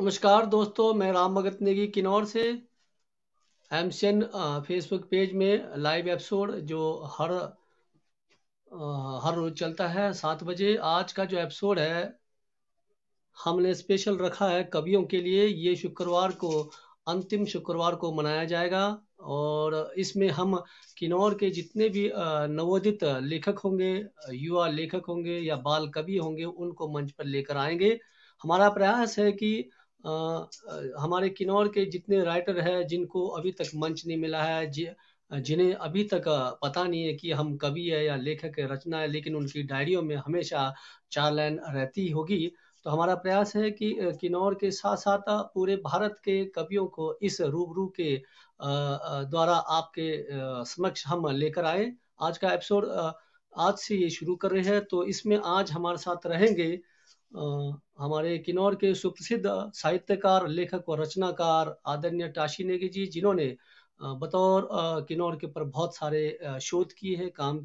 नमस्कार दोस्तों, मैं राम भगत नेगी किन्नौर से। एमसीएन फेसबुक पेज में लाइव एपिसोड जो हर रोज चलता है 7 बजे। आज का जो एपिसोड है हमने स्पेशल रखा है कवियों के लिए। ये शुक्रवार को, अंतिम शुक्रवार को मनाया जाएगा और इसमें हम किन्नौर के जितने भी नवोदित लेखक होंगे, युवा लेखक होंगे या बाल कवि होंगे, उनको मंच पर लेकर आएंगे। हमारा प्रयास है कि हमारे किन्नौर के जितने राइटर हैं जिनको अभी तक मंच नहीं मिला है, जिन्हें अभी तक पता नहीं है कि हम कवि है या लेखक है, रचना है, लेकिन उनकी डायरियों में हमेशा 4 लाइन रहती होगी। तो हमारा प्रयास है कि किन्नौर के साथ साथ पूरे भारत के कवियों को इस रूबरू के द्वारा आपके समक्ष हम लेकर आए। आज का एपिसोड आज से ये शुरू कर रहे हैं। तो इसमें आज हमारे साथ रहेंगे हमारे किन्नौर के सुप्रसिद्ध साहित्यकार, लेखक और रचनाकार आदरणीय टाशी नेगी जी, जिन्होंने बतौर किन्नौर के ऊपर बहुत सारे शोध किए हैं, काम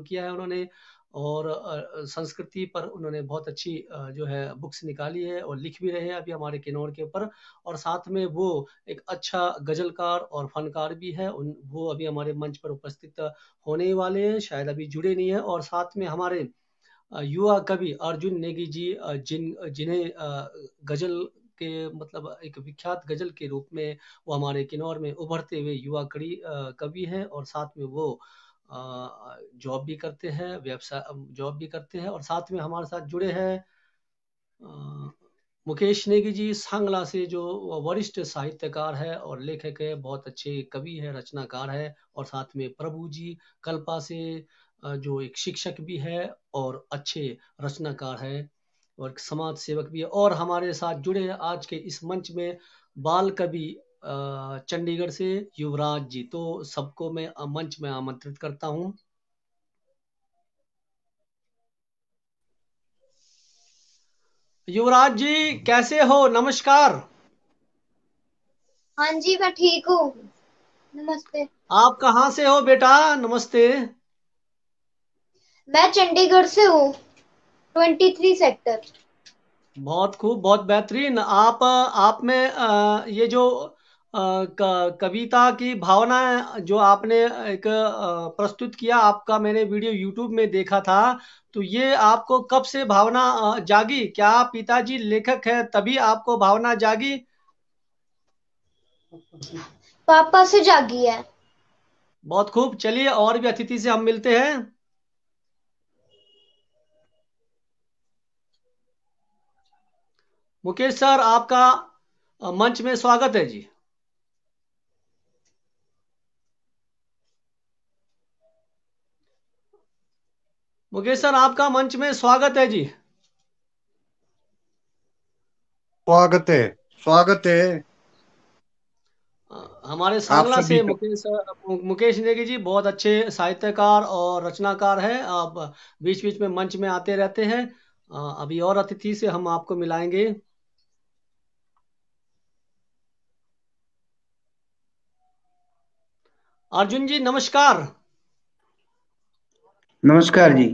किया है उन्होंने, और संस्कृति पर उन्होंने बहुत अच्छी जो है बुक्स निकाली है और लिख भी रहे हैं अभी हमारे किन्नौर के ऊपर। और साथ में वो एक अच्छा गजलकार और फनकार भी है। वो अभी हमारे मंच पर उपस्थित होने ही वाले हैं, शायद अभी जुड़े नहीं है। और साथ में हमारे युवा कवि अर्जुन नेगी जी, जिन्हें गजल के मतलब एक विख्यात गजल के रूप में वो हमारे किन्नौर में उभरते हुए युवा कवि हैं। और साथ में वो जॉब भी करते हैं, व्यवसाय जॉब भी करते हैं। और साथ में हमारे साथ जुड़े हैं मुकेश नेगी जी सांगला से, जो वरिष्ठ साहित्यकार है और लेखक है, बहुत अच्छे कवि है, रचनाकार है। और साथ में प्रभु जी कल्पा से, जो एक शिक्षक भी है और अच्छे रचनाकार है और समाज सेवक भी है। और हमारे साथ जुड़े हैं आज के इस मंच में बाल कवि चंडीगढ़ से युवराज जी। तो सबको मैं मंच में आमंत्रित करता हूं। युवराज जी कैसे हो? नमस्कार। हाँ जी, मैं ठीक हूँ। नमस्ते। आप कहाँ से हो बेटा? नमस्ते। मैं चंडीगढ़ से हूँ, 23 सेक्टर। बहुत खूब, बहुत बेहतरीन। आप में ये जो कविता की भावना जो आपने एक प्रस्तुत किया, आपका मैंने वीडियो यूट्यूब में देखा था। तो ये आपको कब से भावना जागी? क्या पिताजी लेखक है तभी आपको भावना जागी? पापा से जागी है। बहुत खूब। चलिए और भी अतिथि से हम मिलते हैं। मुकेश सर, आपका मंच में स्वागत है जी। मुकेश सर, आपका मंच में स्वागत है जी। स्वागत है, स्वागत है हमारे आप सांगला सभी से का। मुकेश नेगी जी बहुत अच्छे साहित्यकार और रचनाकार हैं। आप बीच बीच में मंच में आते रहते हैं। अभी और अतिथि से हम आपको मिलाएंगे। अर्जुन जी नमस्कार। नमस्कार जी,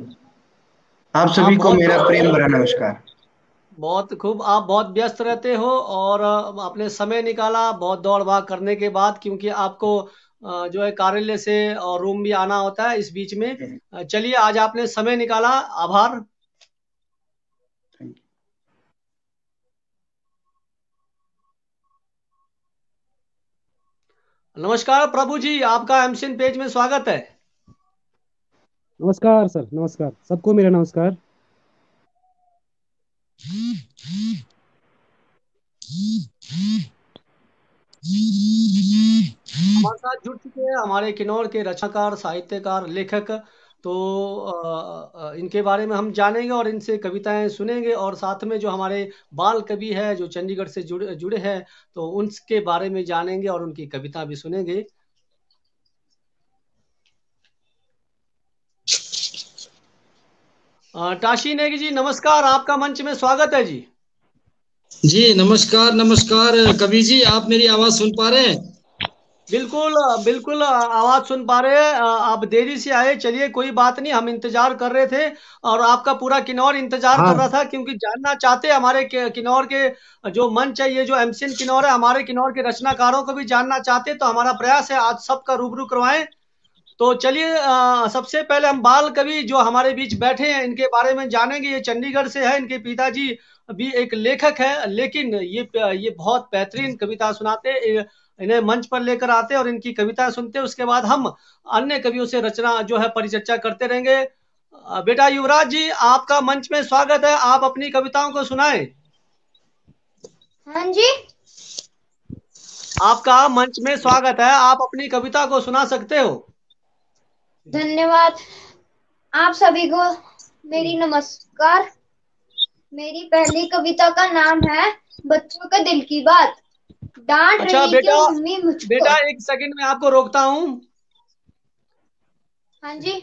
आप आप सभी को बहुत मेरा व्यस्त प्रेम भरा नमस्कार। बहुत खूब, आप बहुत व्यस्त रहते हो और आपने समय निकाला बहुत दौड़ भाग करने के बाद, क्योंकि आपको जो है कार्यालय से और रूम भी आना होता है इस बीच में। चलिए, आज आपने समय निकाला, आभार। नमस्कार प्रभु जी, आपका एमसीएन पेज में स्वागत है। नमस्कार सर, नमस्कार सबको, मेरा नमस्कार। हमारे साथ जुड़ चुके हैं हमारे किन्नौर के रचनाकार, साहित्यकार, लेखक। तो इनके बारे में हम जानेंगे और इनसे कविताएं सुनेंगे। और साथ में जो हमारे बाल कवि है जो चंडीगढ़ से जुड़े हैं, तो उनके बारे में जानेंगे और उनकी कविता भी सुनेंगे। टाशी नेगी जी नमस्कार, आपका मंच में स्वागत है जी। जी नमस्कार, नमस्कार कवि जी, आप मेरी आवाज सुन पा रहे हैं? बिल्कुल बिल्कुल आवाज सुन पा रहे हैं। आप देरी से आए, चलिए कोई बात नहीं, हम इंतजार कर रहे थे और आपका पूरा किन्नौर इंतजार कर हाँ रहा था, क्योंकि जानना चाहते हैं हमारे किन्नौर के जो मंच है, ये जो एमसीएन किन्नौर है, हमारे किन्नौर के रचनाकारों को भी जानना चाहते हैं, तो हमारा प्रयास है आज सबका रूबरू करवाएं। तो चलिए सबसे पहले हम बाल कवि जो हमारे बीच बैठे हैं इनके बारे में जानेंगे। ये चंडीगढ़ से है, इनके पिताजी भी एक लेखक है, लेकिन ये बहुत बेहतरीन कविता सुनाते हैं। इन्हें मंच पर लेकर आते हैं और इनकी कविता सुनते हैं, उसके बाद हम अन्य कवियों से रचना जो है परिचर्चा करते रहेंगे। बेटा युवराज जी, आपका मंच में स्वागत है, आप अपनी कविताओं को सुनाएं। हाँ जी, आपका मंच में स्वागत है, आप अपनी कविता को सुना सकते हो। धन्यवाद। आप सभी को मेरी नमस्कार। मेरी पहली कविता का नाम है बच्चों के दिल की बात। डांट अच्छा रही क्यों मम्मी मुझको। बेटा एक सेकंड में आपको रोकता हूं। हाँ जी,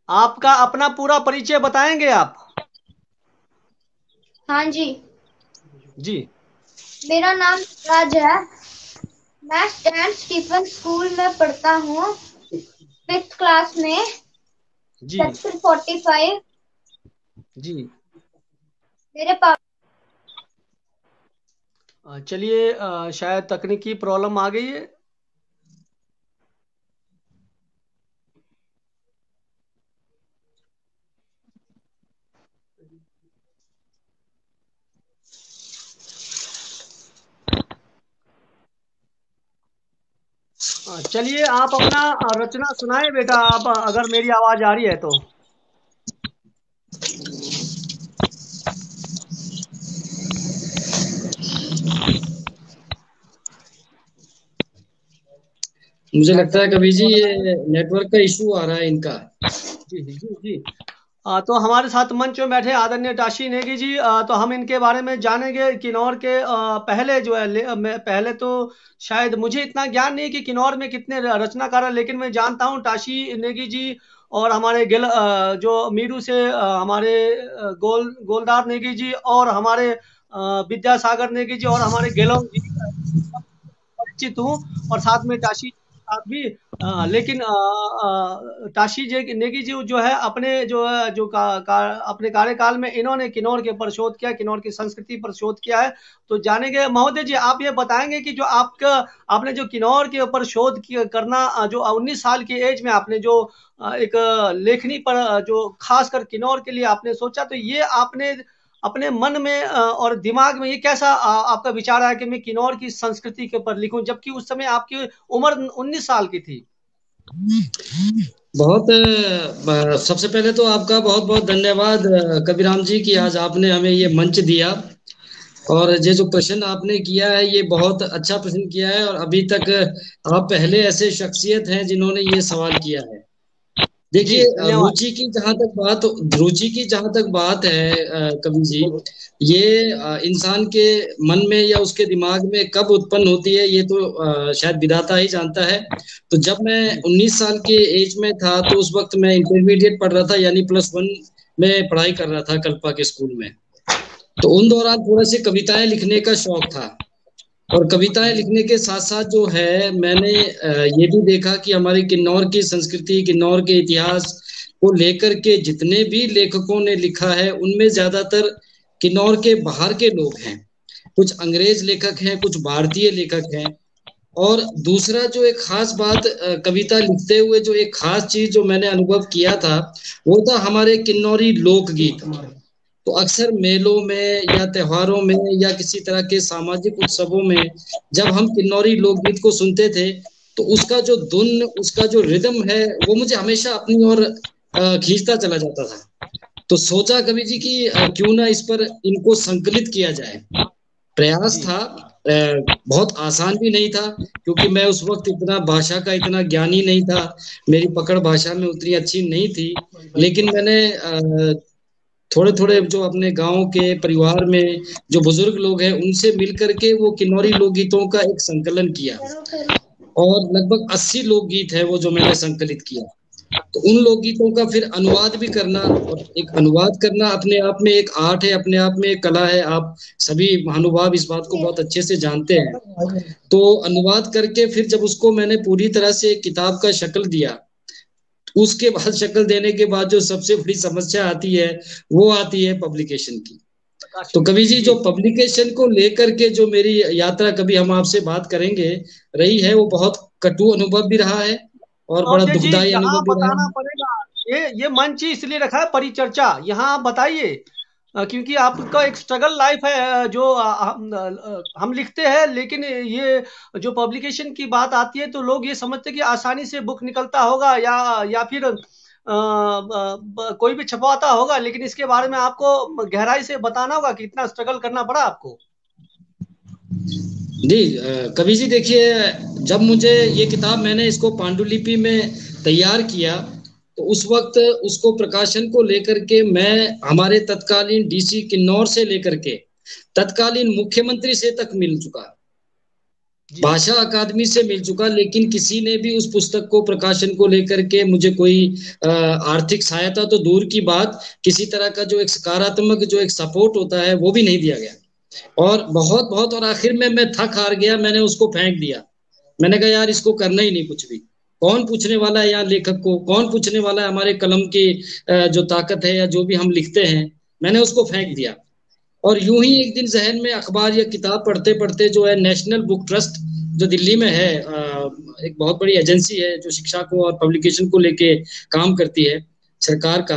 आपका अपना पूरा परिचय बताएंगे आप? हाँ जी, जी मेरा नाम राज है। मैं सेंट स्टीफन स्कूल में पढ़ता हूँ, 5th क्लास में, जी सेक्टर 45। जी। मेरे पापा चलिए शायद तकनीकी प्रॉब्लम आ गई है। चलिए आप अपना रचना सुनाएं बेटा, आप अगर मेरी आवाज आ रही है तो। मुझे लगता है कवि जी ये नेटवर्क का इशू आ रहा है इनका। जी जी जी जी। तो हमारे साथ मंच में बैठे आदरणीय टाशी नेगी जी, तो हम इनके बारे में जानेंगे। किन्नौर के पहले जो है पहले तो शायद मुझे इतना ज्ञान नहीं कि किन्नौर में कितने रचनाकार हैं, लेकिन मैं जानता हूँ टाशी नेगी जी और हमारे जो मीरू से हमारे गोलदार नेगी जी और हमारे विद्यासागर नेगी जी और हमारे गेलोंग जी परिचित हूँ, और साथ में टाशी साथ भी। लेकिन टाशी जी नेगी जी जो है अपने जो है जो अपने कार्यकाल में इन्होंने किन्नौर के ऊपर शोध किया, किन्नौर की संस्कृति पर शोध किया है। तो जानेंगे महोदय जी, आप ये बताएंगे कि जो आपने जो किन्नौर के ऊपर शोध करना जो 19 साल की एज में आपने जो एक लेखनी पर जो खासकर किन्नौर के लिए आपने सोचा, तो ये आपने अपने मन में और दिमाग में ये कैसा आपका विचार आया कि मैं किन्नौर की संस्कृति के ऊपर लिखूं, जबकि उस समय आपकी उम्र 19 साल की थी? बहुत सबसे पहले तो आपका बहुत बहुत धन्यवाद कबीराम जी कि आज आपने हमें ये मंच दिया, और ये जो प्रश्न आपने किया है ये बहुत अच्छा प्रश्न किया है, और अभी तक आप पहले ऐसे शख्सियत हैं जिन्होंने ये सवाल किया है। जी देखिए धन्यवाद। रुचि की जहां तक बात है कवि जी, ये इंसान के मन में या उसके दिमाग में कब उत्पन्न होती है ये तो शायद विधाता ही जानता है। तो जब मैं 19 साल के एज में था तो उस वक्त मैं इंटरमीडिएट पढ़ रहा था, यानी +1 में पढ़ाई कर रहा था कल्पा के स्कूल में। तो उन दौरान थोड़ा सी कविताएं लिखने का शौक था, और कविताएं लिखने के साथ साथ जो है मैंने ये भी देखा कि हमारे किन्नौर की संस्कृति, किन्नौर के इतिहास को लेकर के जितने भी लेखकों ने लिखा है उनमें ज्यादातर किन्नौर के बाहर के लोग हैं। कुछ अंग्रेज लेखक हैं, कुछ भारतीय लेखक हैं। और दूसरा जो एक खास बात कविता लिखते हुए जो एक खास चीज जो मैंने अनुभव किया था वो था हमारे किन्नौरी लोकगीत। तो अक्सर मेलों में या त्योहारों में या किसी तरह के सामाजिक उत्सवों में जब हम किन्नौरी लोकगीत को सुनते थे तो उसका जो धुन, उसका जो रिदम है वो मुझे हमेशा अपनी ओर खींचता चला जाता था। तो सोचा कवि जी कि क्यों ना इस पर इनको संकलित किया जाए। प्रयास था, बहुत आसान भी नहीं था क्योंकि मैं उस वक्त इतना भाषा का इतना ज्ञानी नहीं था, मेरी पकड़ भाषा में उतनी अच्छी नहीं थी। लेकिन मैंने थोड़े थोड़े जो अपने गांव के परिवार में जो बुजुर्ग लोग हैं उनसे मिलकर के वो किन्नौरी लोकगीतों का एक संकलन किया, और लगभग 80 लोकगीत है वो जो मैंने संकलित किया। तो उन लोकगीतों का फिर अनुवाद भी करना, और एक अनुवाद करना अपने आप में एक आर्ट है, अपने आप में एक कला है। आप सभी महानुभाव इस बात को बहुत अच्छे से जानते हैं। तो अनुवाद करके फिर जब उसको मैंने पूरी तरह से किताब का शक्ल दिया, उसके बाद शक्ल देने के बाद जो सबसे बड़ी समस्या आती है वो आती है पब्लिकेशन की। तो कवि जी, जो पब्लिकेशन को लेकर के जो मेरी यात्रा कभी हम आपसे बात करेंगे रही है, वो बहुत कटु अनुभव भी रहा है और बड़ा जी दुखदायी यहाँ अनुभव भी रहा बताना है। पड़ेगा, ये मंच ही इसलिए रखा है परिचर्चा, यहाँ आप बताइए, क्योंकि आपका एक स्ट्रगल लाइफ है जो हम लिखते हैं, लेकिन ये जो पब्लिकेशन की बात आती है तो लोग ये समझते हैं कि आसानी से बुक निकलता होगा या फिर कोई भी छपवाता होगा, लेकिन इसके बारे में आपको गहराई से बताना होगा कि इतना स्ट्रगल करना पड़ा आपको। जी कवि जी, देखिए, जब मुझे ये किताब, मैंने इसको पांडुलिपि में तैयार किया, तो उस वक्त उसको प्रकाशन को लेकर के मैं हमारे तत्कालीन डीसी किन्नौर से लेकर के तत्कालीन मुख्यमंत्री से तक मिल चुका, भाषा अकादमी से मिल चुका, लेकिन किसी ने भी उस पुस्तक को प्रकाशन को लेकर के मुझे कोई आर्थिक सहायता तो दूर की बात, किसी तरह का जो एक सकारात्मक जो एक सपोर्ट होता है वो भी नहीं दिया गया। और बहुत और आखिर में मैं थक हार गया, मैंने उसको फेंक दिया। मैंने कहा यार इसको करना ही नहीं कुछ भी, कौन पूछने वाला है यहाँ लेखक को, कौन पूछने वाला है हमारे कलम की जो ताकत है या जो भी हम लिखते हैं। मैंने उसको फेंक दिया। और यूं ही एक दिन जहन में अखबार या किताब पढ़ते पढ़ते जो है नेशनल बुक ट्रस्ट जो दिल्ली में है, एक बहुत बड़ी एजेंसी है जो शिक्षा को और पब्लिकेशन को लेके काम करती है सरकार का,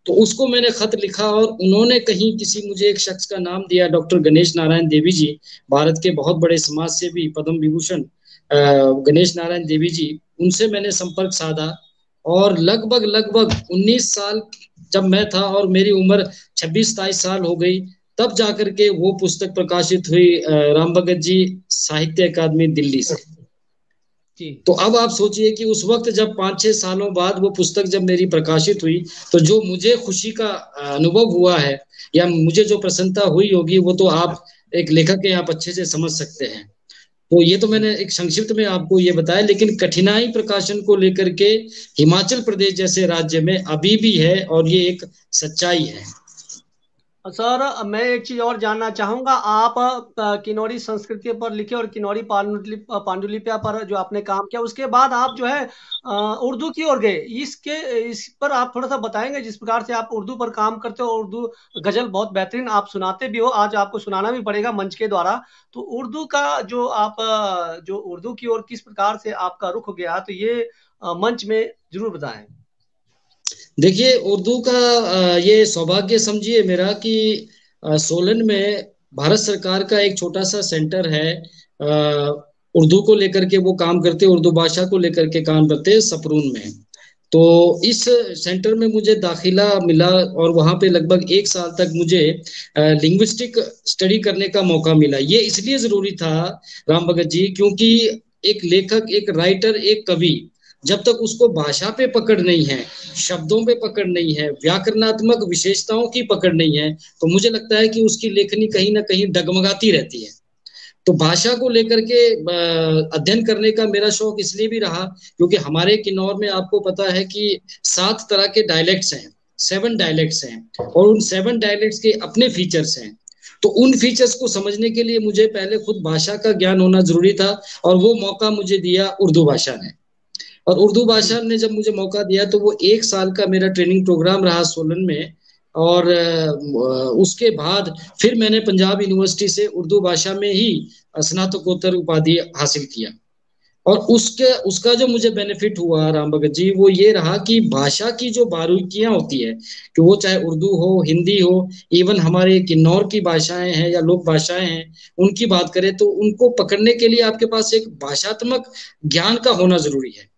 तो उसको मैंने खत लिखा और उन्होंने कहीं किसी मुझे एक शख्स का नाम दिया, डॉक्टर गणेश नारायण देवी जी, भारत के बहुत बड़े समाज सेवी, पद्म विभूषण गणेश नारायण देवी जी, उनसे मैंने संपर्क साधा। और लगभग 19 साल जब मैं था और मेरी उम्र 26-27 साल हो गई, तब जाकर के वो पुस्तक प्रकाशित हुई राम भगत जी साहित्य अकादमी दिल्ली से। तो अब आप सोचिए कि उस वक्त जब 5-6 सालों बाद वो पुस्तक जब मेरी प्रकाशित हुई, तो जो मुझे खुशी का अनुभव हुआ है या मुझे जो प्रसन्नता हुई होगी, वो तो आप एक लेखक के आप अच्छे से समझ सकते हैं। तो ये तो मैंने एक संक्षिप्त में आपको ये बताया, लेकिन कठिनाई प्रकाशन को लेकर के हिमाचल प्रदेश जैसे राज्य में अभी भी है और ये एक सच्चाई है। सर, मैं एक चीज और जानना चाहूंगा, आप किन्नौरी संस्कृति पर लिखे और किन्नौरी पांडुलिपिया पर जो आपने काम किया, उसके बाद आप जो है उर्दू की ओर गए। इस पर आप थोड़ा सा बताएंगे, जिस प्रकार से आप उर्दू पर काम करते हो। उर्दू गजल बहुत बेहतरीन आप सुनाते भी हो, आज आपको सुनाना भी पड़ेगा मंच के द्वारा। तो उर्दू का जो आप जो उर्दू की ओर किस प्रकार से आपका रुख गया, तो ये मंच में जरूर बताएं। देखिए, उर्दू का ये सौभाग्य समझिए मेरा कि सोलन में भारत सरकार का एक छोटा सा सेंटर है, उर्दू को लेकर के वो काम करते, उर्दू भाषा को लेकर के काम करते सपरून में। तो इस सेंटर में मुझे दाखिला मिला और वहां पे लगभग 1 साल तक मुझे लिंग्विस्टिक स्टडी करने का मौका मिला। ये इसलिए जरूरी था राम भगत जी, क्योंकि एक लेखक, एक राइटर, एक कवि जब तक उसको भाषा पे पकड़ नहीं है, शब्दों पे पकड़ नहीं है, व्याकरणात्मक विशेषताओं की पकड़ नहीं है, तो मुझे लगता है कि उसकी लेखनी कहीं ना कहीं डगमगाती रहती है। तो भाषा को लेकर के अध्ययन करने का मेरा शौक इसलिए भी रहा क्योंकि हमारे किन्नौर में आपको पता है कि 7 तरह के डायलेक्ट्स हैं, 7 डायलेक्ट्स हैं, और उन 7 डायलेक्ट्स के अपने फीचर्स हैं। तो उन फीचर्स को समझने के लिए मुझे पहले खुद भाषा का ज्ञान होना जरूरी था, और वो मौका मुझे दिया उर्दू भाषा ने। और उर्दू भाषा ने जब मुझे मौका दिया तो वो 1 साल का मेरा ट्रेनिंग प्रोग्राम रहा सोलन में। और उसके बाद फिर मैंने पंजाब यूनिवर्सिटी से उर्दू भाषा में ही स्नातकोत्तर उपाधि हासिल किया। और उसका जो मुझे बेनिफिट हुआ राम भगत जी, वो ये रहा कि भाषा की जो बारीकियां होती है, कि वो चाहे उर्दू हो, हिंदी हो, इवन हमारे किन्नौर की भाषाएं हैं या लोक भाषाएं हैं, उनकी बात करें तो उनको पकड़ने के लिए आपके पास एक भाषात्मक ज्ञान का होना जरूरी है।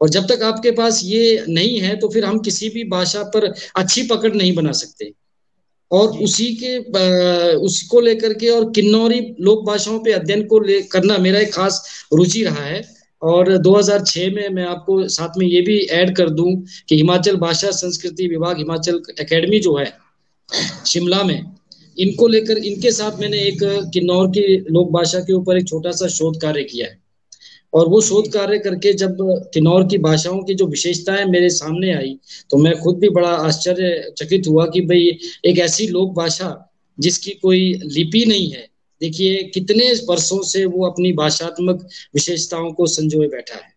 और जब तक आपके पास ये नहीं है तो फिर हम किसी भी भाषा पर अच्छी पकड़ नहीं बना सकते। और उसको लेकर के और किन्नौरी लोक भाषाओं पे अध्ययन को करना मेरा एक खास रुचि रहा है। और 2006 में मैं आपको साथ में ये भी ऐड कर दूं कि हिमाचल भाषा संस्कृति विभाग, हिमाचल एकेडमी जो है शिमला में, इनको लेकर, इनके साथ मैंने एक किन्नौर की लोक भाषा के ऊपर एक छोटा सा शोध कार्य किया है। और वो शोध कार्य करके जब किन्नौर की भाषाओं की जो विशेषताएं मेरे सामने आई, तो मैं खुद भी बड़ा आश्चर्यचकित हुआ कि भाई एक ऐसी लोक भाषा जिसकी कोई लिपि नहीं है, देखिए कितने वर्षों से वो अपनी भाषात्मक विशेषताओं को संजोए बैठा है।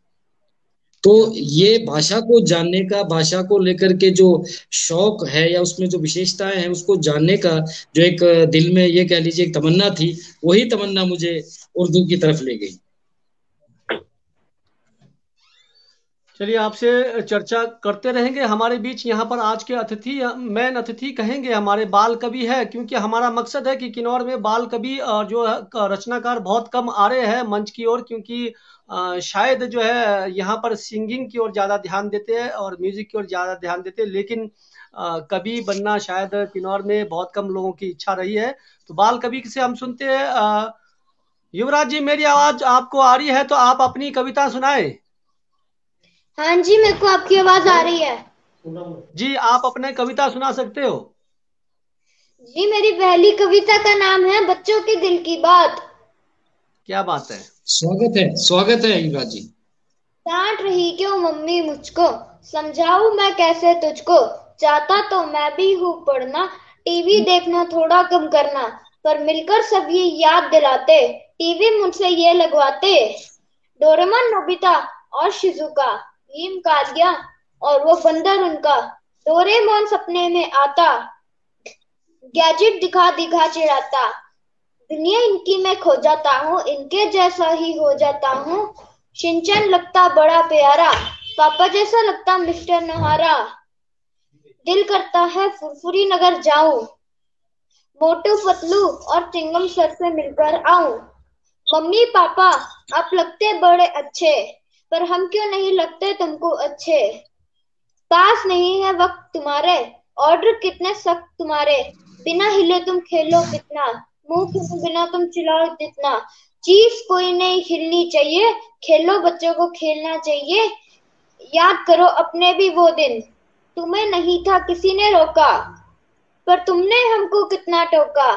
तो ये भाषा को जानने का, भाषा को लेकर के जो शौक है या उसमें जो विशेषताएं हैं उसको जानने का जो एक दिल में ये कह लीजिए एक तमन्ना थी, वही तमन्ना मुझे उर्दू की तरफ ले गई। चलिए, आपसे चर्चा करते रहेंगे। हमारे बीच यहाँ पर आज के अतिथि, मेन अतिथि कहेंगे, हमारे बाल कवि है, क्योंकि हमारा मकसद है कि किन्नौर में बाल कवि जो है रचनाकार बहुत कम आ रहे हैं मंच की ओर, क्योंकि शायद जो है यहाँ पर सिंगिंग की ओर ज़्यादा ध्यान देते हैं और म्यूजिक की ओर ज़्यादा ध्यान देते हैं, लेकिन कवि बनना शायद किन्नौर में बहुत कम लोगों की इच्छा रही है। तो बाल कवि से हम सुनते हैं। युवराज जी, मेरी आवाज़ आपको आ रही है तो आप अपनी कविता सुनाए। हाँ जी, मेरे को आपकी आवाज आ रही है। जी, आप अपने कविता सुना सकते हो। जी, मेरी पहली कविता का नाम है बच्चों के दिल की बात। क्या बात है। स्वागत है युवराज जी। डांट रही क्यों मम्मी मुझको, समझाऊं मैं कैसे तुझको, चाहता तो मैं भी हूँ पढ़ना, टीवी देखना थोड़ा कम करना, पर मिलकर सब ये याद दिलाते, टीवी मुझसे ये लगवाते। डोरेमोन, नोबिता और शिजुका, भीम, कालिया और वो बंदर उनका, डोरेमोन सपने में आता, गैजेट दिखा दिखा चिढ़ाता, दुनिया इनकी मैं खो जाता हूँ, इनके जैसा ही हो जाता हूँ। शिनचैन लगता बड़ा प्यारा, पापा जैसा लगता मिस्टर नोहारा, दिल करता है फुरफुरी नगर जाऊं, मोटू पतलू और चिंगम सर से मिलकर आऊं। मम्मी पापा आप लगते बड़े अच्छे, पर हम क्यों नहीं लगते तुमको अच्छे। पास नहीं है वक्त तुम्हारे, ऑर्डर कितने सख्त तुम्हारे, बिना हिले तुम खेलो कितना, मुंह के बिना तुम चिल्लाओ जितना, चीज कोई नहीं हिलनी चाहिए, खेलो बच्चों को खेलना चाहिए। याद करो अपने भी वो दिन, तुम्हें नहीं था किसी ने रोका, पर तुमने हमको कितना टोका।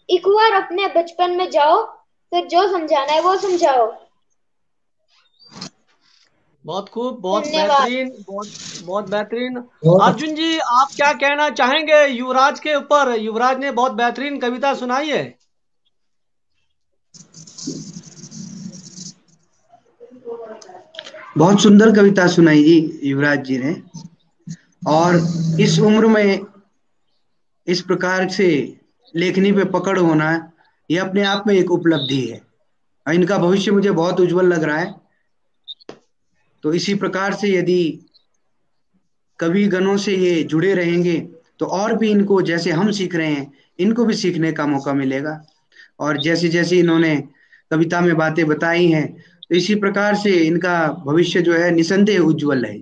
एक बार अपने बचपन में जाओ, फिर जो समझाना है वो समझाओ। बहुत खूब, बहुत धन्यवाद। बेहतरीन, बहुत बेहतरीन। और अर्जुन जी, आप क्या कहना चाहेंगे युवराज के ऊपर? युवराज ने बहुत बेहतरीन कविता सुनाई है। बहुत सुंदर कविता सुनाई जी युवराज जी ने। और इस उम्र में इस प्रकार से लेखनी पे पकड़ होना, ये अपने आप में एक उपलब्धि है और इनका भविष्य मुझे बहुत उज्जवल लग रहा है। तो इसी प्रकार से यदि कवि गणों से ये जुड़े रहेंगे तो और भी इनको, जैसे हम सीख रहे हैं, इनको भी सीखने का मौका मिलेगा। और जैसे जैसे इन्होंने कविता में बातें बताई हैं, तो इसी प्रकार से इनका भविष्य जो है निसंदेह उज्जवल है।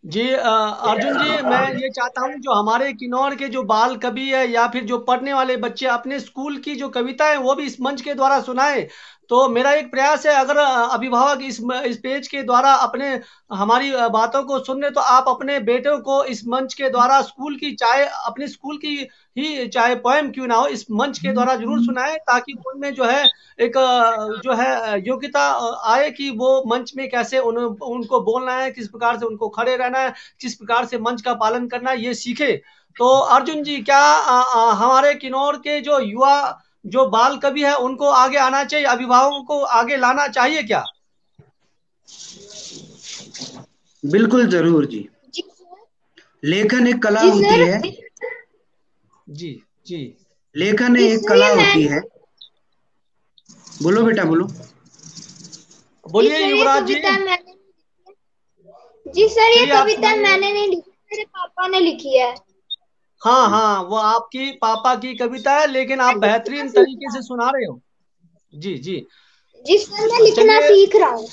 जी अर्जुन जी, मैं ये चाहता हूँ जो हमारे किन्नौर के जो बाल कवि है या फिर जो पढ़ने वाले बच्चे अपने स्कूल की जो कविता है वो भी इस मंच के द्वारा सुनाए। तो मेरा एक प्रयास है, अगर अभिभावक इस पेज के द्वारा अपने हमारी बातों को सुन रहे, तो आप अपने बेटों को इस मंच के द्वारा स्कूल की, चाहे अपने स्कूल की ही चाहे पोएम क्यों ना हो, इस मंच के द्वारा जरूर सुनाए, ताकि उनमें जो है एक जो है योग्यता आए कि वो मंच में कैसे उनको बोलना है, किस प्रकार से उनको खड़े रहना है, किस प्रकार से मंच का पालन करना है, ये सीखे। तो अर्जुन जी, क्या हमारे किन्नौर के जो युवा जो बाल कवि है उनको आगे आना चाहिए, अभिभावकों को आगे लाना चाहिए क्या? बिल्कुल जरूर जी। जी सर। लेखन एक कला जी होती सर। है। जी जी लेखन एक कला इसलिए होती है। बोलो बेटा बोलो। बोलिए ये युवराज जी। कविता मैंने जी सर, ये चलिए, आप कविता सुनाइए। मैंने नहीं लिखी, मेरे पापा ने लिखी है। हाँ हाँ, वो आपकी पापा की कविता है, लेकिन आप बेहतरीन तरीके से सुना रहे हो। जी जी। जी सर, मैं लिखना चलिए, सीख रहा हूँ।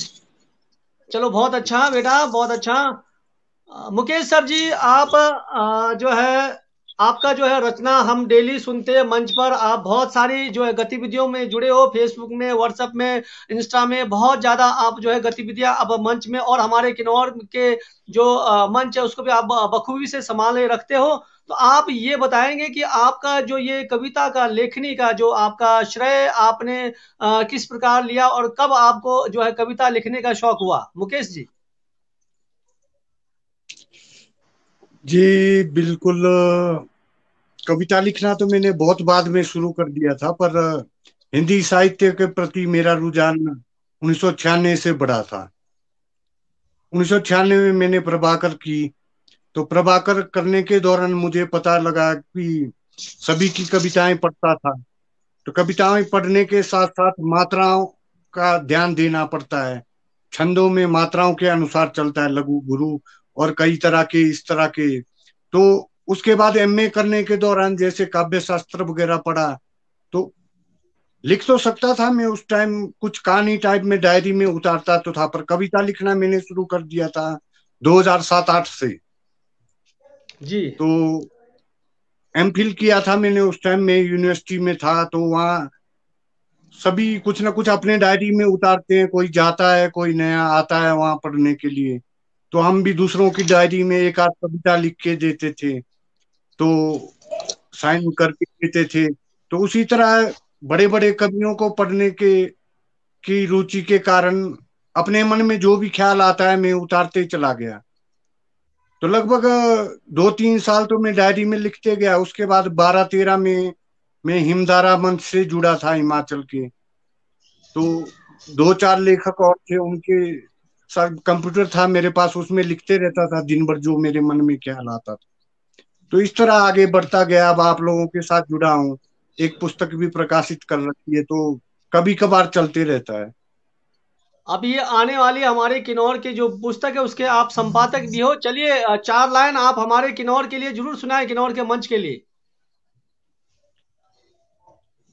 चलो, बहुत अच्छा बेटा, बहुत अच्छा। मुकेश सर जी, आप जो है आपका जो है रचना हम डेली सुनते हैं मंच पर। आप बहुत सारी जो है गतिविधियों में जुड़े हो, फेसबुक में, व्हाट्सएप में, इंस्टा में बहुत ज्यादा आप जो है गतिविधियां अब मंच में, और हमारे किन्नौर के जो मंच है उसको भी आप बखूबी से संभाले रखते हो। तो आप ये बताएंगे कि आपका जो ये कविता का लेखनी का जो आपका श्रेय आपने किस प्रकार लिया और कब आपको जो है कविता लिखने का शौक हुआ, मुकेश जी? जी बिल्कुल। कविता लिखना तो मैंने बहुत बाद में शुरू कर दिया था, पर हिंदी साहित्य के प्रति मेरा रुझान 1996 से बढ़ा था। 1996 में मैंने प्रभाकर की, तो प्रभाकर करने के दौरान मुझे पता लगा कि सभी की कविताएं पढ़ता था। तो कविताएं पढ़ने के साथ साथ मात्राओं का ध्यान देना पड़ता है। छंदों में मात्राओं के अनुसार चलता है, लघु गुरु और कई तरह के इस तरह के। तो उसके बाद एमए करने के दौरान जैसे काव्य शास्त्र वगैरह पढ़ा, तो लिख तो सकता था मैं उस टाइम, कुछ कहानी टाइप में डायरी में उतारता तो था, पर कविता लिखना मैंने शुरू कर दिया था 2007-8 से। जी। तो एमफिल किया था मैंने उस टाइम, में यूनिवर्सिटी में था, तो वहाँ सभी कुछ ना कुछ अपने डायरी में उतारते हैं, कोई जाता है कोई नया आता है वहां पढ़ने के लिए। तो हम भी दूसरों की डायरी में एक आध कविता लिख के देते थे, तो साइन करके देते थे। तो उसी तरह बड़े बड़े कवियों को पढ़ने के की रुचि के कारण अपने मन में जो भी ख्याल आता है मैं उतारते चला गया। तो लगभग 2-3 साल तो मैं डायरी में लिखते गया। उसके बाद 12-13 में मैं हिमधारा मंच से जुड़ा था हिमाचल के। तो 2-4 लेखक और थे, उनके साथ कंप्यूटर था मेरे पास, उसमें लिखते रहता था दिन भर जो मेरे मन में ख्याल आता था। तो इस तरह आगे बढ़ता गया। अब आप लोगों के साथ जुड़ा हूँ, एक पुस्तक भी प्रकाशित कर रखी है, तो कभी कभार चलते रहता है। अब ये आने वाली हमारे किन्नौर की जो पुस्तक है उसके आप संपादक भी हो। चलिए 4 लाइन आप हमारे किन्नौर के लिए जरूर सुनाएं, किन्नौर के मंच के लिए।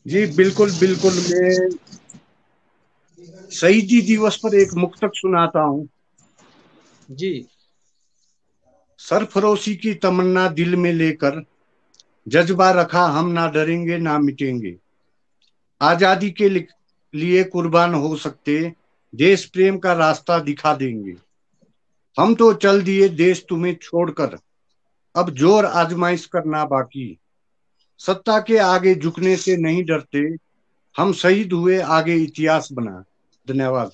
जी बिल्कुल बिल्कुल। मैं शहीदी दिवस पर एक मुक्तक सुनाता हूँ। जी। सरफरोशी की तमन्ना दिल में लेकर, जज्बा रखा हम ना डरेंगे ना मिटेंगे। आजादी के लिए कुर्बान हो सकते, देश प्रेम का रास्ता दिखा देंगे। हम तो चल दिए देश तुम्हें छोड़कर, अब जोर आजमाइश करना बाकी। सत्ता के आगे झुकने से नहीं डरते, हम शहीद हुए आगे इतिहास बना। धन्यवाद।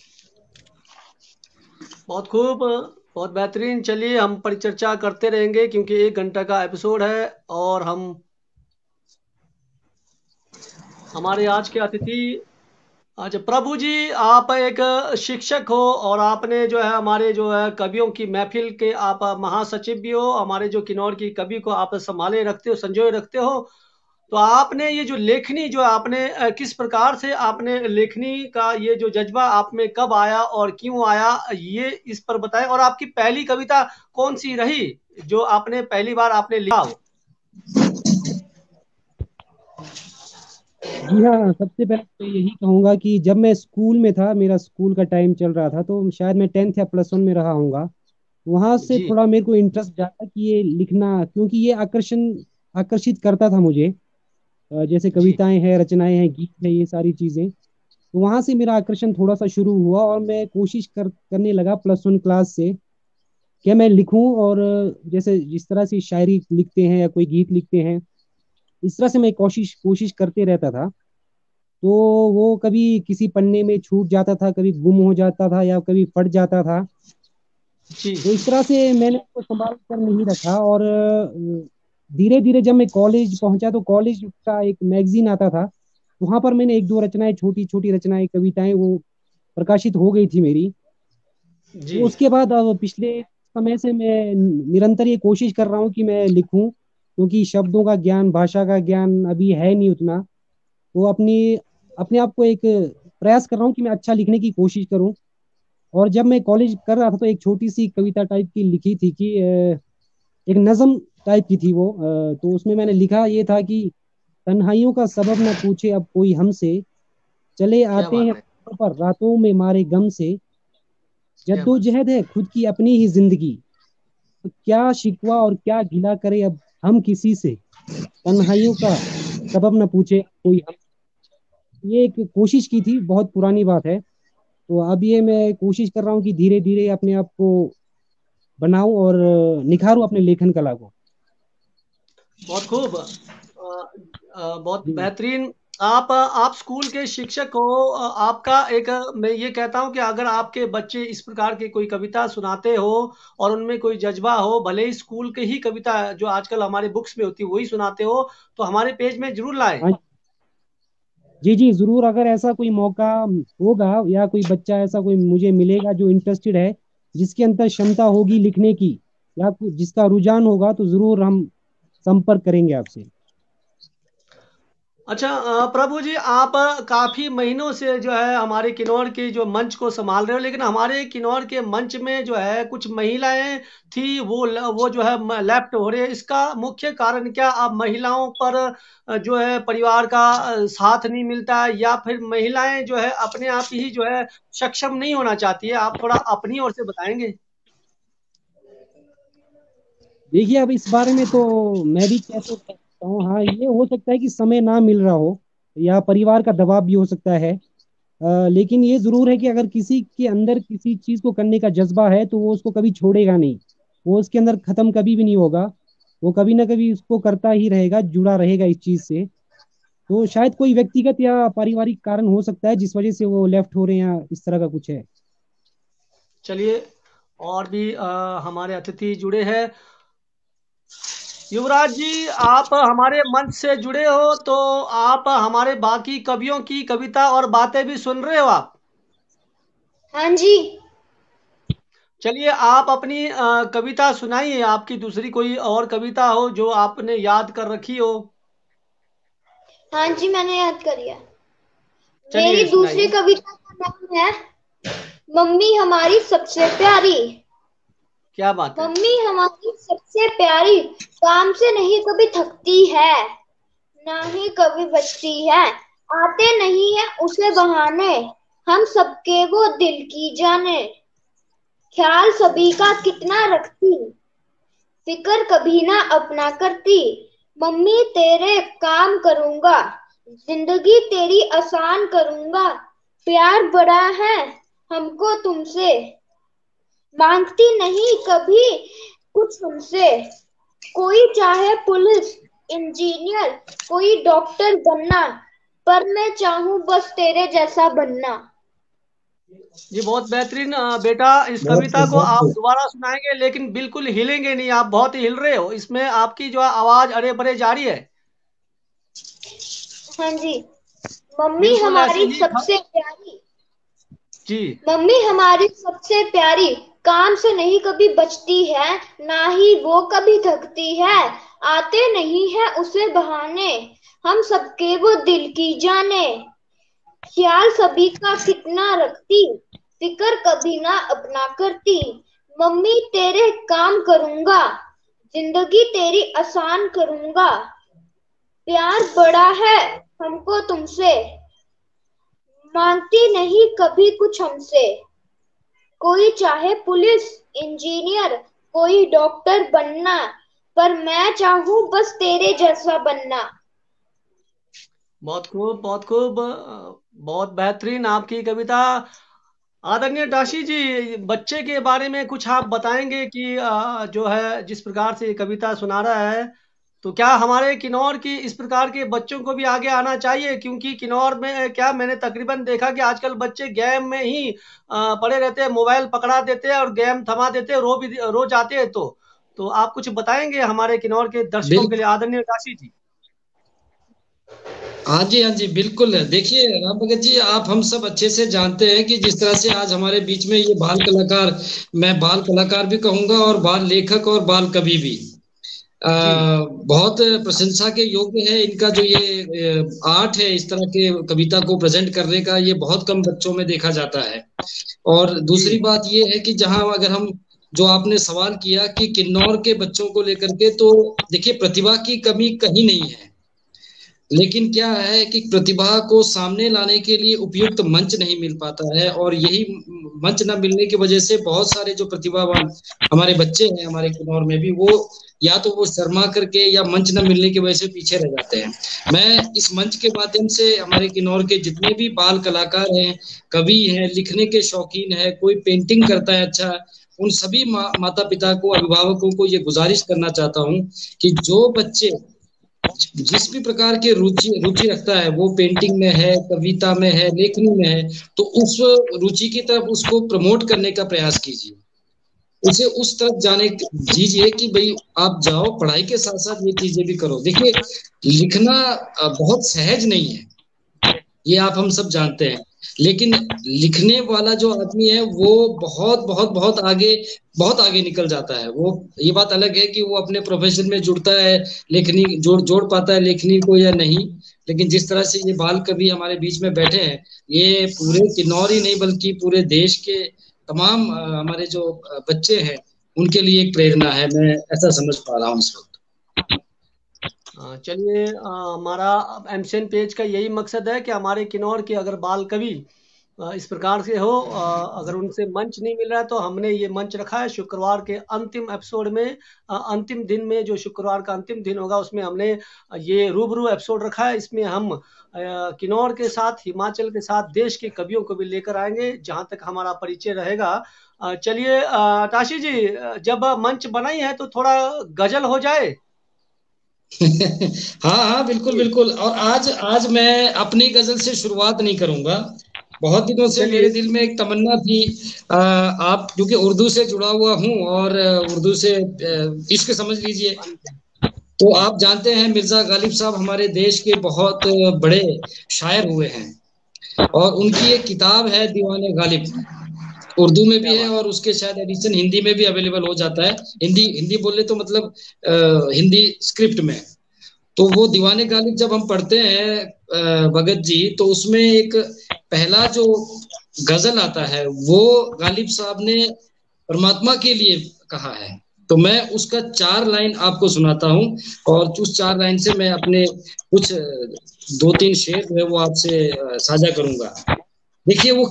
बहुत खूब, बहुत बेहतरीन। चलिए हम परिचर्चा करते रहेंगे क्योंकि 1 घंटा का एपिसोड है, और हमारे आज के अतिथि अच्छा प्रभु जी, आप एक शिक्षक हो और आपने जो है हमारे जो है कवियों की महफिल के आप महासचिव भी हो। हमारे जो किन्नौर की कवि को आप संभाले रखते हो, संजोए रखते हो। तो आपने ये जो लेखनी जो आपने किस प्रकार से आपने लेखनी का ये जो जज्बा आप में कब आया और क्यों आया, ये इस पर बताएं। और आपकी पहली कविता कौन सी रही जो आपने पहली बार आपने लिखा हो? जी हाँ, सबसे पहले तो यही कहूँगा कि जब मैं स्कूल में था, मेरा स्कूल का टाइम चल रहा था, तो शायद मैं 10th या +1 में रहा हूँगा। वहाँ से जी। थोड़ा मेरे को इंटरेस्ट जागा कि ये लिखना, क्योंकि ये आकर्षित करता था मुझे। जैसे जी। कविताएं हैं, रचनाएं हैं, गीत है, ये सारी चीजें। तो वहाँ से मेरा आकर्षण थोड़ा सा शुरू हुआ और मैं कोशिश करने लगा +1 क्लास से कि मैं लिखूं। और जैसे जिस तरह से शायरी लिखते हैं या कोई गीत लिखते हैं, इस तरह से मैं कोशिश कोशिश करते रहता था। तो वो कभी किसी पन्ने में छूट जाता था, कभी गुम हो जाता था, या कभी फट जाता था। जी। तो इस तरह से मैंने उसको संभाल कर नहीं रखा। और धीरे धीरे जब मैं कॉलेज पहुंचा, तो कॉलेज का एक मैगजीन आता था, वहां पर मैंने 1-2 रचनाएं, छोटी छोटी रचनाएं, कविताएं वो प्रकाशित हो गई थी मेरी। जी। तो उसके बाद अब पिछले समय से मैं निरंतर ये कोशिश कर रहा हूँ कि मैं लिखूं, क्योंकि शब्दों का ज्ञान, भाषा का ज्ञान अभी है नहीं उतना। तो अपने आप को एक प्रयास कर रहा हूँ कि मैं अच्छा लिखने की कोशिश करूँ। और जब मैं कॉलेज कर रहा था, तो एक छोटी सी कविता टाइप की लिखी थी कि एक नज्म टाइप की थी वो। तो उसमें मैंने लिखा ये था कि तन्हाइयों का सबब न पूछे अब कोई हमसे, चले क्या आते बात हैं है, पर रातों में मारे गम से, क्या बात है। जद्दोजहद है खुद की अपनी ही जिंदगी, तो क्या शिकवा और क्या गिला करे अब हम किसी से। तन्हाइयों का सबब न पूछे कोई हम। ये एक कोशिश की थी, बहुत पुरानी बात है। तो अब ये मैं कोशिश कर रहा हूँ कि धीरे धीरे अपने आप को बनाऊं और निखारूं अपने लेखन कला को। बहुत खूब, बहुत जी बेहतरीन। आप स्कूल के शिक्षक हो। आपका एक, मैं ये कहता हूँ कि अगर आपके बच्चे इस प्रकार की कोई कविता सुनाते हो और उनमें कोई जज्बा हो, भले ही स्कूल के ही कविता जो आजकल हमारे बुक्स में होती है वही सुनाते हो, तो हमारे पेज में जरूर लाएं। हाँ जी जी, जरूर। अगर ऐसा कोई मौका होगा या कोई बच्चा ऐसा कोई मुझे मिलेगा जो इंटरेस्टेड है, जिसके अंदर क्षमता होगी लिखने की या जिसका रुझान होगा, तो जरूर हम संपर्क करेंगे आपसे। अच्छा, प्रभु जी, आप काफी महीनों से जो है हमारे किन्नौर के जो मंच को संभाल रहे हो, लेकिन हमारे किन्नौर के मंच में जो है कुछ महिलाएं थी, वो जो है लेफ्ट हो रहे हैं। इसका मुख्य कारण क्या? अब महिलाओं पर जो है परिवार का साथ नहीं मिलता है, या फिर महिलाएं जो है अपने आप ही जो है सक्षम नहीं होना चाहती है? आप थोड़ा अपनी ओर से बताएंगे। देखिए, अब इस बारे में तो मैं भी कैसे कह सकता हूँ। हाँ, ये हो सकता है कि समय ना मिल रहा हो या परिवार का दबाव भी हो सकता है। लेकिन ये जरूर है कि अगर किसी के अंदर किसी चीज को करने का जज्बा है तो वो उसको कभी छोड़ेगा नहीं। वो उसके अंदर खत्म कभी भी नहीं होगा। वो कभी ना कभी उसको करता ही रहेगा, जुड़ा रहेगा इस चीज से। तो शायद कोई व्यक्तिगत या पारिवारिक कारण हो सकता है जिस वजह से वो लेफ्ट हो रहे हैं, या इस तरह का कुछ है। चलिए, और भी हमारे अतिथि जुड़े हैं। युवराज जी, आप हमारे मंच से जुड़े हो, तो आप हमारे बाकी कवियों की कविता और बातें भी सुन रहे हो आप? हाँ जी। चलिए, आप अपनी कविता सुनाइए। आपकी दूसरी कोई और कविता हो जो आपने याद कर रखी हो। हाँ जी, मैंने याद कर लिया। मेरी चलिए, दूसरी सुनाइए। कविता का नाम है मम्मी हमारी सबसे प्यारी। क्या बात है। मम्मी हमारी सबसे प्यारी, काम से नहीं कभी थकती है, ना ही कभी बचती है। आते नहीं है उसे बहाने, हम सबके वो दिल की जाने। ख्याल सभी का कितना रखती, फिक्र कभी ना अपना करती। मम्मी तेरे काम करूंगा, जिंदगी तेरी आसान करूंगा। प्यार बड़ा है हमको तुमसे, मांगती नहीं कभी कुछ हमसे। कोई चाहे पुलिस इंजीनियर, कोई डॉक्टर बनना, पर मैं चाहूं बस तेरे जैसा बनना। ये बहुत बेहतरीन। बेटा, इस बहुत कविता खूब, को बहुत आप खूब। दोबारा सुनाएंगे, लेकिन बिल्कुल हिलेंगे नहीं। आप बहुत ही हिल रहे हो, इसमें आपकी जो आवाज अरे बरे जारी है। हाँ जी। मम्मी बिल्कुल ऐसे हमारी ही सबसे प्यारी, जी। मम्मी हमारी सबसे प्यारी, काम से नहीं कभी बचती है, ना ही वो कभी थकती है। आते नहीं है उसे बहाने, हम सबके वो दिल की जाने। ख्याल सभी का कितना रखती, फिक्र कभी ना अपना करती। मम्मी तेरे काम करूंगा, जिंदगी तेरी आसान करूंगा। प्यार बड़ा है हमको तुमसे, मांगती नहीं कभी कुछ हमसे। कोई चाहे पुलिस इंजीनियर, कोई डॉक्टर बनना, पर मैं चाहूं बस तेरे जैसा बनना। बहुत खूब, बहुत खूब, बहुत बेहतरीन आपकी कविता। आदरणीय दाशी जी, बच्चे के बारे में कुछ आप बताएंगे कि जो है जिस प्रकार से ये कविता सुना रहा है, तो क्या हमारे किन्नौर की इस प्रकार के बच्चों को भी आगे आना चाहिए? क्योंकि किन्नौर में क्या, मैंने तकरीबन देखा कि आजकल बच्चे गेम में ही पड़े रहते हैं, मोबाइल पकड़ा देते हैं और गेम थमा देते हैं, रो जाते हैं। तो आप कुछ बताएंगे हमारे किन्नौर के दर्शकों के बिल्कुल। लिए, आदरणीय दाशी जी? हाँ जी, हाँ जी, बिल्कुल। देखिए राम भगत जी, आप हम सब अच्छे से जानते हैं कि जिस तरह से आज हमारे बीच में ये बाल कलाकार, मैं बाल कलाकार भी कहूंगा और बाल लेखक और बाल कवि भी, जी। बहुत प्रशंसा के योग्य है। इनका जो ये आर्ट है, इस तरह के कविता को प्रेजेंट करने का, ये बहुत कम बच्चों में देखा जाता है। और जी। दूसरी बात ये है कि जहां अगर हम, जो आपने सवाल किया कि किन्नौर के बच्चों को लेकर के, तो देखिए प्रतिभा की कमी कहीं नहीं है। लेकिन क्या है कि प्रतिभा को सामने लाने के लिए उपयुक्त मंच नहीं मिल पाता है, और यही मंच न मिलने की वजह से बहुत सारे जो प्रतिभावान हमारे बच्चे हैं हमारे किन्नौर में भी, वो या तो वो शर्मा करके या मंच न मिलने की वजह से पीछे रह जाते हैं। मैं इस मंच के माध्यम से हमारे किन्नौर के जितने भी बाल कलाकार हैं, कवि हैं, लिखने के शौकीन है, कोई पेंटिंग करता है अच्छा, उन सभी माता पिता को, अभिभावकों को ये गुजारिश करना चाहता हूँ कि जो बच्चे जिस भी प्रकार के रुचि रखता है, वो पेंटिंग में है, कविता में है, लेखनी में है, तो उस रुचि की तरफ उसको प्रमोट करने का प्रयास कीजिए, उसे उस तरफ जाने दीजिए कि भाई आप जाओ, पढ़ाई के साथ साथ ये चीजें भी करो। देखिए, लिखना बहुत सहज नहीं है, ये आप हम सब जानते हैं, लेकिन लिखने वाला जो आदमी है वो बहुत बहुत बहुत आगे निकल जाता है। वो ये बात अलग है कि वो अपने प्रोफेशन में जुड़ता है, लेखनी जोड़ पाता है लेखनी को या नहीं, लेकिन जिस तरह से ये बाल कवि हमारे बीच में बैठे हैं, ये पूरे किन्नौर ही नहीं बल्कि पूरे देश के तमाम हमारे जो बच्चे हैं उनके लिए एक प्रेरणा है, मैं ऐसा समझ पा रहा हूँ इस वक्त। चलिए, हमारा एमसीएन पेज का यही मकसद है कि हमारे किन्नौर के अगर बाल कवि इस प्रकार से हो, अगर उनसे मंच नहीं मिल रहा है तो हमने ये मंच रखा है शुक्रवार के अंतिम एपिसोड में, अंतिम दिन में, जो शुक्रवार का अंतिम दिन होगा उसमें हमने ये रूबरू एपिसोड रखा है। इसमें हम किन्नौर के साथ, हिमाचल के साथ, देश के कवियों को भी लेकर आएंगे जहां तक हमारा परिचय रहेगा। चलिए ताशी जी, जब मंच बनाई है तो थोड़ा गजल हो जाए। हाँ, बिल्कुल बिल्कुल। और आज मैं अपनी गजल से शुरुआत नहीं करूंगा, बहुत दिनों से मेरे दिल में एक तमन्ना थी। आप क्योंकि उर्दू से जुड़ा हुआ हूँ और उर्दू से इश्क समझ लीजिए, तो आप जानते हैं मिर्जा गालिब साहब हमारे देश के बहुत बड़े शायर हुए हैं, और उनकी एक किताब है दीवाने गालिब, उर्दू में भी है और उसके शायद एडिशन हिंदी में भी अवेलेबल हो जाता है। हिंदी बोले तो मतलब हिंदी स्क्रिप्ट में। तो वो दीवाने गालिब जब हम पढ़ते हैं भगत जी, तो उसमें एक पहला जो गजल आता है वो गालिब साहब ने परमात्मा के लिए कहा है। तो मैं उसका 4 लाइन आपको सुनाता हूँ, और उस 4 लाइन से मैं अपने कुछ 2-3 शेर जो है वो आपसे साझा करूंगा। देखिए वो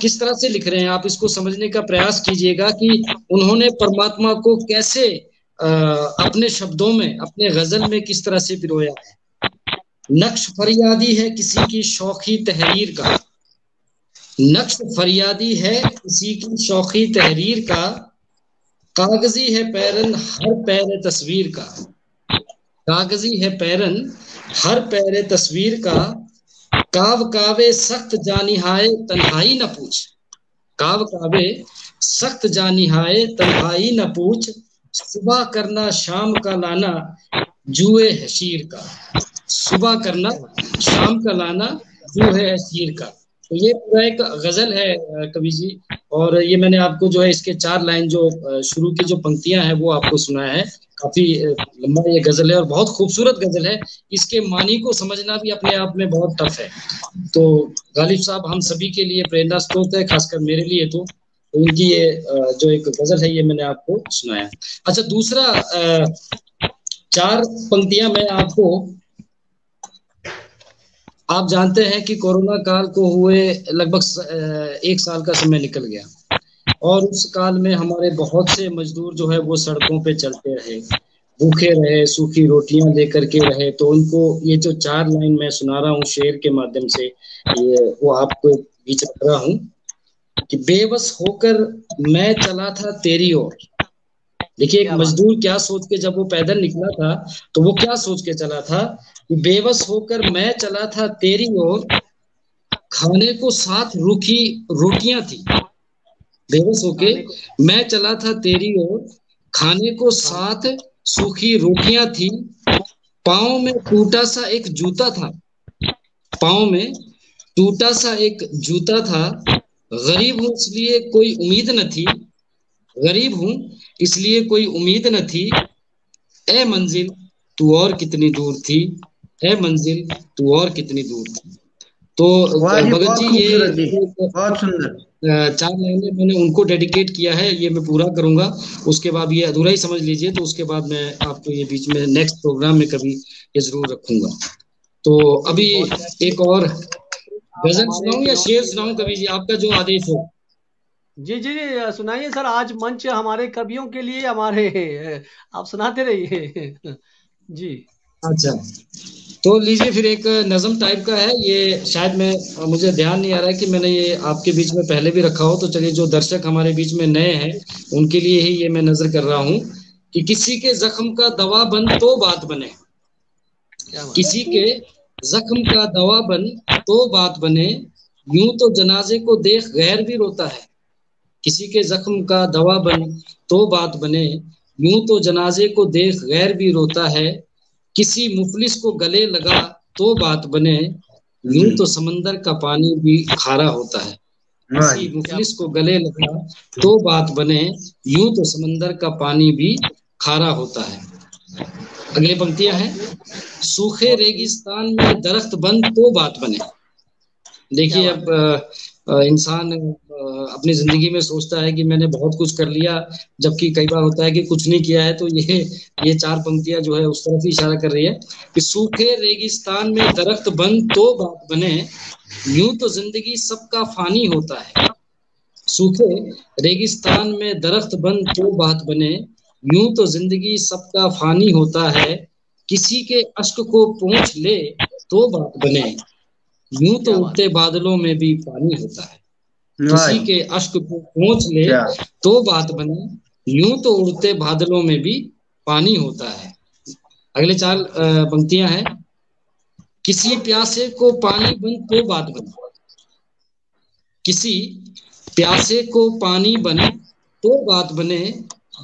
किस तरह से लिख रहे हैं, आप इसको समझने का प्रयास कीजिएगा कि उन्होंने परमात्मा को कैसे अपने शब्दों में, अपने गजल में किस तरह से पिरोया है। नक्श फरियादी है किसी की शौखी तहरीर का, नक्श फरियादी है किसी की शौखी तहरीर का, कागजी है पैरन हर पैर तस्वीर का, कागजी है पैरन हर पैर तस्वीर का, काव कावे सख्त जानिहाय तन्हाई न पूछ, काव कावे सख्त जानिहाय तन्हाई न पूछ, सुबह करना शाम का लाना जुए हशीर का, सुबह करना शाम का लाना जुए हशीर का। तो ये पूरा एक गजल है कवि जी, और ये मैंने आपको जो है इसके 4 लाइन जो शुरू की जो पंक्तियां हैं वो आपको सुनाया है। काफी लंबा ये गजल है और बहुत खूबसूरत गजल है, इसके मानी को समझना भी अपने आप में बहुत टफ है। तो गालिब साहब हम सभी के लिए प्रेरणा स्रोत है, खासकर मेरे लिए तो उनकी ये जो एक गजल है ये मैंने आपको सुनाया। अच्छा, दूसरा 4 पंक्तियां मैं आपको, आप जानते हैं कि कोरोना काल को हुए लगभग 1 साल का समय निकल गया, और उस काल में हमारे बहुत से मजदूर जो है वो सड़कों पे चलते रहे, भूखे रहे, सूखी रोटियां लेकर के रहे। तो उनको ये जो 4 लाइन मैं सुना रहा हूँ शेर के माध्यम से, ये वो आपको बीच रख रहा हूँ कि बेबस होकर मैं चला था तेरी ओर। देखिए एक मजदूर क्या सोच के जब वो पैदल निकला था तो वो क्या सोच के चला था, बेबस होकर मैं चला था तेरी ओर, खाने को 7 रूखी रोटियां थी। बेबस होके मैं चला था तेरी ओर, खाने को 7 सूखी रोटियां थी, पाँव में टूटा सा एक जूता था, पाँव में टूटा सा एक जूता था, गरीब हूं इसलिए कोई उम्मीद न थी, गरीब हूं इसलिए कोई उम्मीद न थी, ए मंजिल तू और कितनी दूर थी, ए मंजिल तू और कितनी दूर थी। तो भगत जी ये बहुत सुंदर 4 लाइनें मैंने उनको डेडिकेट किया है, ये मैं पूरा करूंगा, उसके बाद ये अधूरा ही समझ लीजिए, तो उसके बाद मैं आपको ये बीच में नेक्स्ट प्रोग्राम में कभी ये जरूर रखूंगा। तो अभी एक और गजल सुनाऊं या शेर सुनाऊं कवि जी, आपका जो आदेश हो। जी जी जी, सुनाइए सर, आज मंच हमारे कवियों के लिए, हमारे आप सुनाते रहिए। जी अच्छा, तो लीजिए फिर एक नज़म टाइप का है ये, शायद मैं मुझे ध्यान नहीं आ रहा है कि मैंने ये आपके बीच में पहले भी रखा हो, तो चलिए जो दर्शक हमारे बीच में नए हैं उनके लिए ही ये मैं नजर कर रहा हूँ कि किसी के जख्म का दवा बन तो बात बने, क्या बात। किसी के जख्म का दवा बन तो बात बने, यूं तो जनाजे को देख गैर भी रोता है। किसी के जख्म का दवा बन तो बात बने, यूं तो जनाजे को देख गैर भी रोता है। किसी मुफलिस को गले लगा तो बात बने, यूं तो समंदर का पानी भी खारा होता है। किसी मुफलिस को गले लगा तो बात बने, यूं तो समंदर का पानी भी खारा होता है। अगली पंक्तियां हैं, सूखे रेगिस्तान में दरख्त बन तो बात बने। देखिए अब इंसान अपनी जिंदगी में सोचता है कि मैंने बहुत कुछ कर लिया, जबकि कई बार होता है कि कुछ नहीं किया है। तो ये चार पंक्तियां जो है उस तरफ ही इशारा कर रही है कि सूखे रेगिस्तान में दरख्त बन तो बात बने, यूं तो जिंदगी सबका फानी होता है। सूखे रेगिस्तान में दरख्त बन तो बात बने, यूं तो जिंदगी सबका फानी होता है। किसी के अश्क को पोंछ ले तो बात बने, यूं तो उठते बादलों में भी पानी होता है। किसी के अश्क को पोंछ ले तो बात बने, यूं तो उड़ते बादलों में भी पानी होता है। अगले चार पंक्तियां हैं, किसी प्यासे को पानी बन तो बात बने। किसी प्यासे को पानी बने तो बात बने,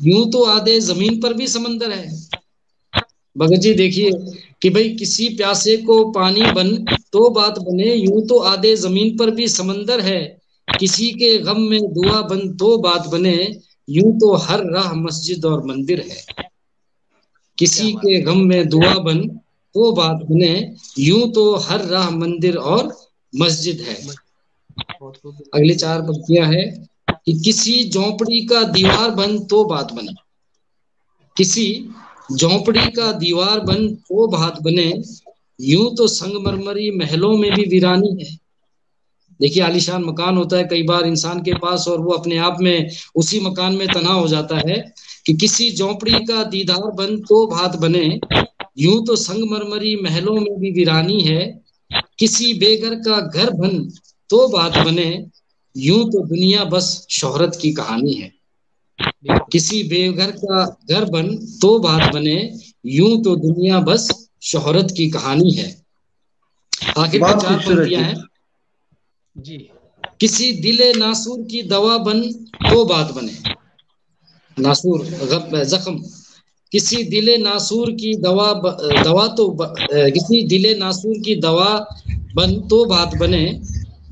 यूं तो आधे जमीन पर भी समंदर है। भगत जी देखिए कि भाई किसी प्यासे को पानी बन तो बात बने, यूं तो आधे जमीन पर भी समंदर है। किसी के गम में दुआ बन तो बात बने, यूं तो हर राह मस्जिद और मंदिर है। किसी के गम में दुआ बन तो बात बने, यूं तो हर राह मंदिर और मस्जिद है। अगली चार पंक्तियां है कि किसी झोंपड़ी का दीवार बन तो बात बने। किसी झोंपड़ी का दीवार बन तो बात बने, यूं तो संगमरमरी महलों में भी वीरानी है। देखिए आलीशान मकान होता है कई बार इंसान के पास, और वो अपने आप में उसी मकान में तना हो जाता है कि किसी झोंपड़ी का दीदार बन तो बात बने, यूं तो संगमरमरी महलों में भी वीरानी है। किसी बेघर का घर बन तो बात बने, यूं तो दुनिया बस शोहरत की कहानी है। किसी बेघर का घर बन तो बात बने, यूं तो दुनिया बस शोहरत की कहानी है। आखिर में चार पंक्तियां हैं, जी किसी दिले नासूर की दवा बन तो बात बने। नासूर जख्म, किसी दिले नासूर की किसी दिले नासूर की दवा बन तो बात बने,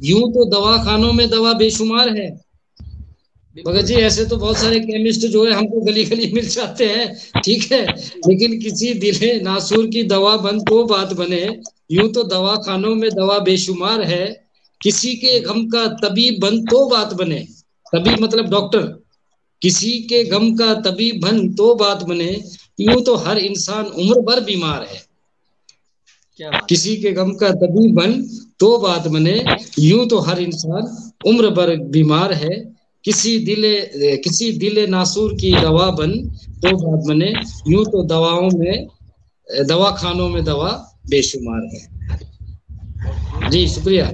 यूं तो दवा खानों में दवा बेशुमार है। भगत जी ऐसे तो बहुत सारे केमिस्ट जो है हमको गली गली मिल जाते हैं, ठीक है, लेकिन किसी दिले नासूर की दवा बन तो बात बने, यूं तो दवा खानों में दवा बेशुमार है। किसी के गम का तबीब बन तो बात बने, तबीब मतलब डॉक्टर, किसी के गम का तबीब बन तो बात बने, यूं तो हर इंसान उम्र भर बीमार है। किसी के गम का तबीब बन तो बात बने, यूं तो हर इंसान उम्र भर बीमार है। किसी दिले नासूर की दवा बन तो बात बने, यूं तो दवा खानों में दवा बेशुमार है। जी शुक्रिया,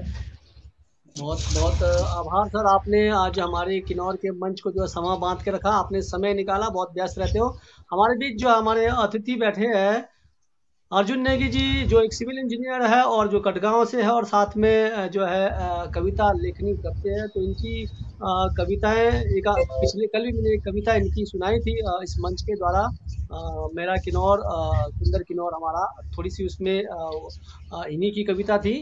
बहुत बहुत आभार सर, आपने आज हमारे किन्नौर के मंच को जो समा बांध के रखा, आपने समय निकाला, बहुत व्यस्त रहते हो। हमारे बीच जो हमारे अतिथि बैठे हैं अर्जुन नेगी जी, जो एक सिविल इंजीनियर है और जो कटगांव से है, और साथ में जो है कविता लेखनी करते हैं। तो इनकी कविताएं पिछले कल भी मैंने एक कविता इनकी सुनाई थी इस मंच के द्वारा, मेरा किन्नौर सुंदर किन्नौर हमारा, थोड़ी सी उसमें इन्हीं की कविता थी।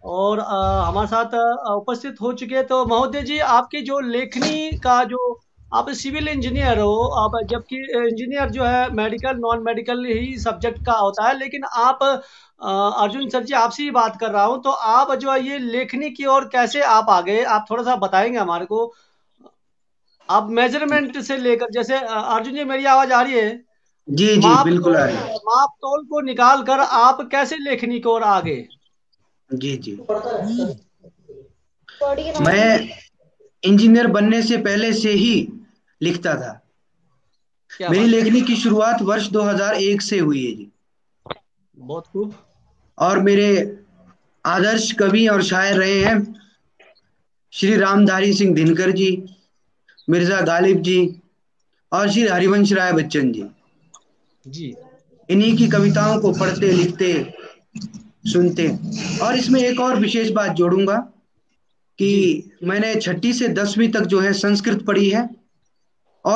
और हमारे साथ उपस्थित हो चुके हैं। तो महोदय जी, आपकी जो लेखनी का जो, आप सिविल इंजीनियर हो, आप जबकि इंजीनियर जो है मेडिकल नॉन मेडिकल ही सब्जेक्ट का होता है, लेकिन आप अर्जुन सर जी आपसे ही बात कर रहा हूँ, तो आप जो है ये लेखनी की ओर कैसे आप आ गए, आप थोड़ा सा बताएंगे हमारे को। आप मेजरमेंट से लेकर, जैसे अर्जुन जी मेरी आवाज आ रही है? जी जी बिल्कुल आ रही है। माप तोल को निकाल कर आप कैसे लेखनी की ओर आगे? जी जी मैं इंजीनियर बनने से पहले से ही लिखता था। क्या मेरी बात है, लेखनी की शुरुआत वर्ष 2001 से हुई है जी। बहुत खूब। और मेरे आदर्श कवि और शायर रहे हैं श्री रामधारी सिंह दिनकर जी, मिर्जा गालिब जी और श्री हरिवंश राय बच्चन जी। जी इन्हीं की कविताओं को पढ़ते, लिखते, सुनते। और इसमें एक और विशेष बात जोड़ूंगा कि जी, मैंने 6ठी से 10वीं तक जो है संस्कृत पढ़ी है। और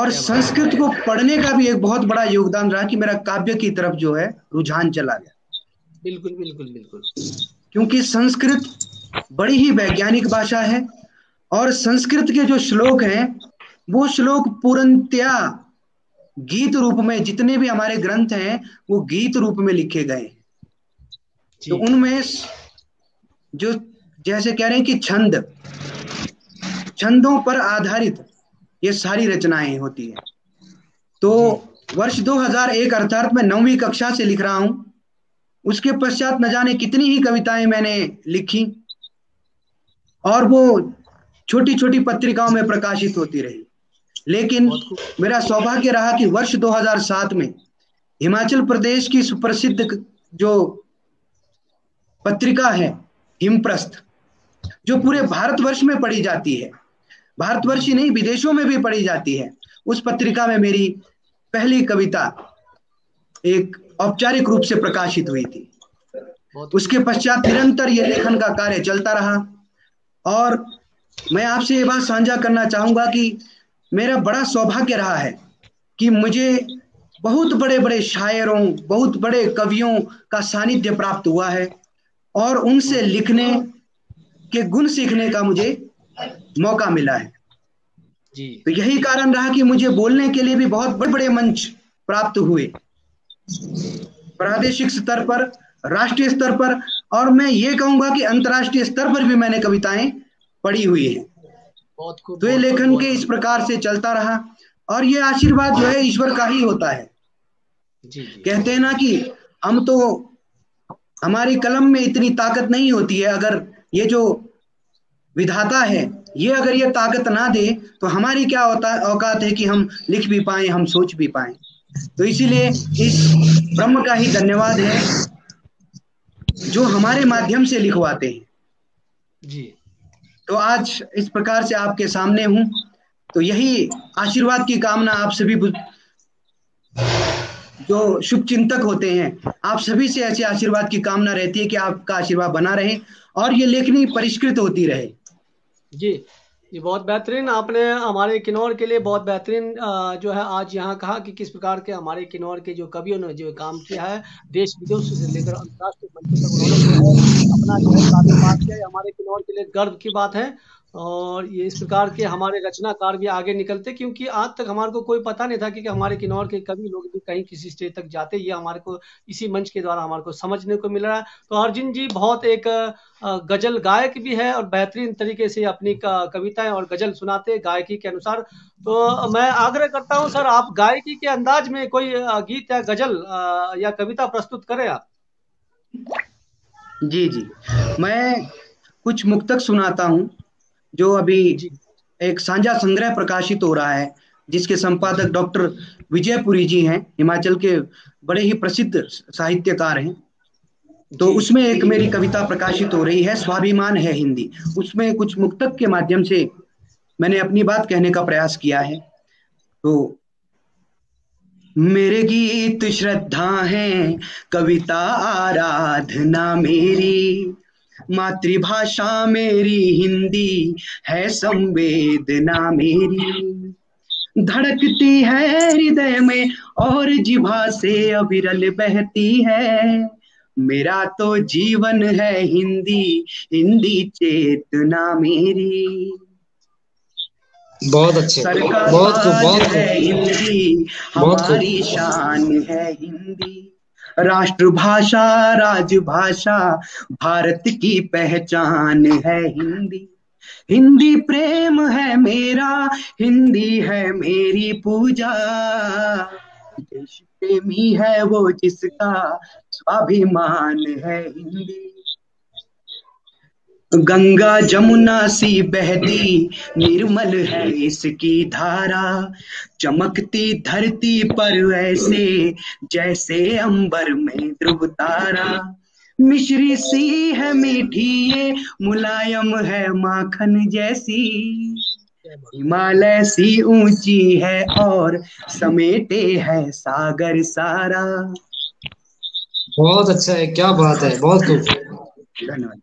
क्या बात है, संस्कृत को पढ़ने का भी एक बहुत बड़ा योगदान रहा कि मेरा काव्य की तरफ जो है रुझान चला गया। बिल्कुल बिल्कुल बिल्कुल। क्योंकि संस्कृत बड़ी ही वैज्ञानिक भाषा है और संस्कृत के जो श्लोक हैं वो श्लोक पूर्णतया गीत रूप में, जितने भी हमारे ग्रंथ हैं वो गीत रूप में लिखे गए हैं। तो जी उनमें जो, जैसे कह रहे हैं कि छंदों पर आधारित ये सारी रचनाएं होती हैं। तो जी वर्ष 2001 अर्थात मैं 9वीं कक्षा से लिख रहा हूं। उसके पश्चात न जाने कितनी ही कविताएं मैंने लिखी और वो छोटी छोटी पत्रिकाओं में प्रकाशित होती रही। लेकिन बहुत खूब। मेरा सौभाग्य रहा कि वर्ष 2007 में हिमाचल प्रदेश की सुप्रसिद्ध जो पत्रिका है हिमप्रस्थ, जो पूरे भारतवर्ष में पढ़ी जाती है, भारतवर्ष ही नहीं विदेशों में भी पढ़ी जाती है, उस पत्रिका में मेरी पहली कविता एक औपचारिक रूप से प्रकाशित हुई थी। उसके पश्चात निरंतर ये लेखन का कार्य चलता रहा। और मैं आपसे ये बात साझा करना चाहूंगा कि मेरा बड़ा सौभाग्य रहा है कि मुझे बहुत बड़े बड़े शायरों, बहुत बड़े कवियों का सानिध्य प्राप्त हुआ है और उनसे लिखने के गुण सीखने का मुझे मौका मिला है। जी तो यही कारण रहा कि मुझे बोलने के लिए भी बहुत बड़े बड़े मंच प्राप्त हुए, प्रादेशिक स्तर पर, राष्ट्रीय स्तर पर, और मैं ये कहूंगा कि अंतर्राष्ट्रीय स्तर पर भी मैंने कविताएं पढ़ी हुई हैं। बहुत खूब। तो ये लेखन के इस प्रकार से चलता रहा और ये आशीर्वाद जो है ईश्वर का ही होता है। जी जी कहते हैं ना कि हम तो, हमारी कलम में इतनी ताकत नहीं होती है, अगर ये जो विधाता है ये अगर ये ताकत ना दे तो हमारी क्या औकात है कि हम लिख भी पाए, हम सोच भी पाए। तो इसीलिए इस ब्रह्म का ही धन्यवाद है जो हमारे माध्यम से लिखवाते हैं। जी तो आज इस प्रकार से आपके सामने हूं, तो यही आशीर्वाद की कामना आप सभी जो शुभ चिंतक होते हैं, आप सभी से ऐसे आशीर्वाद की कामना रहती है कि आपका आशीर्वाद बना रहे और ये लेखनी परिष्कृत होती रहे। जी जी, बहुत बेहतरीन। आपने हमारे किन्नौर के लिए बहुत बेहतरीन जो है आज यहाँ कहा कि किस प्रकार के हमारे किन्नौर के जो कवियों ने जो काम किया है, देश विदेश से लेकर अंतर्राष्ट्रीय मंच तक उन्होंने जो है अपना जो है काव्य पाठ किया, हमारे किन्नौर के लिए गर्व की बात है। और ये इस प्रकार के हमारे रचनाकार भी आगे निकलते, क्योंकि आज तक हमारे को कोई पता नहीं था कि हमारे किन्नौर के कवि लोग भी कहीं किसी स्टेज तक जाते, ये हमारे को इसी मंच के द्वारा हमारे को समझने को मिल रहा है। तो अर्जुन जी बहुत एक गजल गायक भी है और बेहतरीन तरीके से अपनी कविताएं और गजल सुनाते गायकी के अनुसार। तो मैं आग्रह करता हूं सर, आप गायकी के अंदाज में कोई गीत या गजल या कविता प्रस्तुत करें आप। जी जी, मैं कुछ मुक्तक सुनाता हूं जो अभी जी एक साझा संग्रह प्रकाशित हो रहा है, जिसके संपादक डॉक्टर विजयपुरी जी हैं, हिमाचल के बड़े ही प्रसिद्ध साहित्यकार हैं। तो जी उसमें एक मेरी कविता प्रकाशित हो रही है, स्वाभिमान है हिंदी। उसमें कुछ मुक्तक के माध्यम से मैंने अपनी बात कहने का प्रयास किया है। तो मेरे गीत श्रद्धा है, कविता आराधना मेरी, मातृभाषा मेरी हिंदी है संवेदना मेरी, धड़कती है हृदय में और जिभा से अविरल बहती है, मेरा तो जीवन है हिंदी, हिंदी चेतना मेरी। बहुत अच्छे, सर का बहुत खूब, ताज बहुत है खूब, हिंदी, बहुत खूब। हमारी शान है हिंदी, राष्ट्रभाषा राजभाषा भारत की पहचान है हिंदी, हिंदी प्रेम है मेरा, हिंदी है मेरी पूजा, देश प्रेमी है वो जिसका स्वाभिमान है हिंदी। गंगा जमुना सी बहती निर्मल है इसकी धारा, चमकती धरती पर ऐसे जैसे अंबर में ध्रुव तारा। मिश्री सी है मीठी ये, मुलायम है माखन जैसी, हिमालय सी ऊंची है और समेटे है सागर सारा। बहुत अच्छा है, क्या बात है, बहुत खूब। धन्यवाद।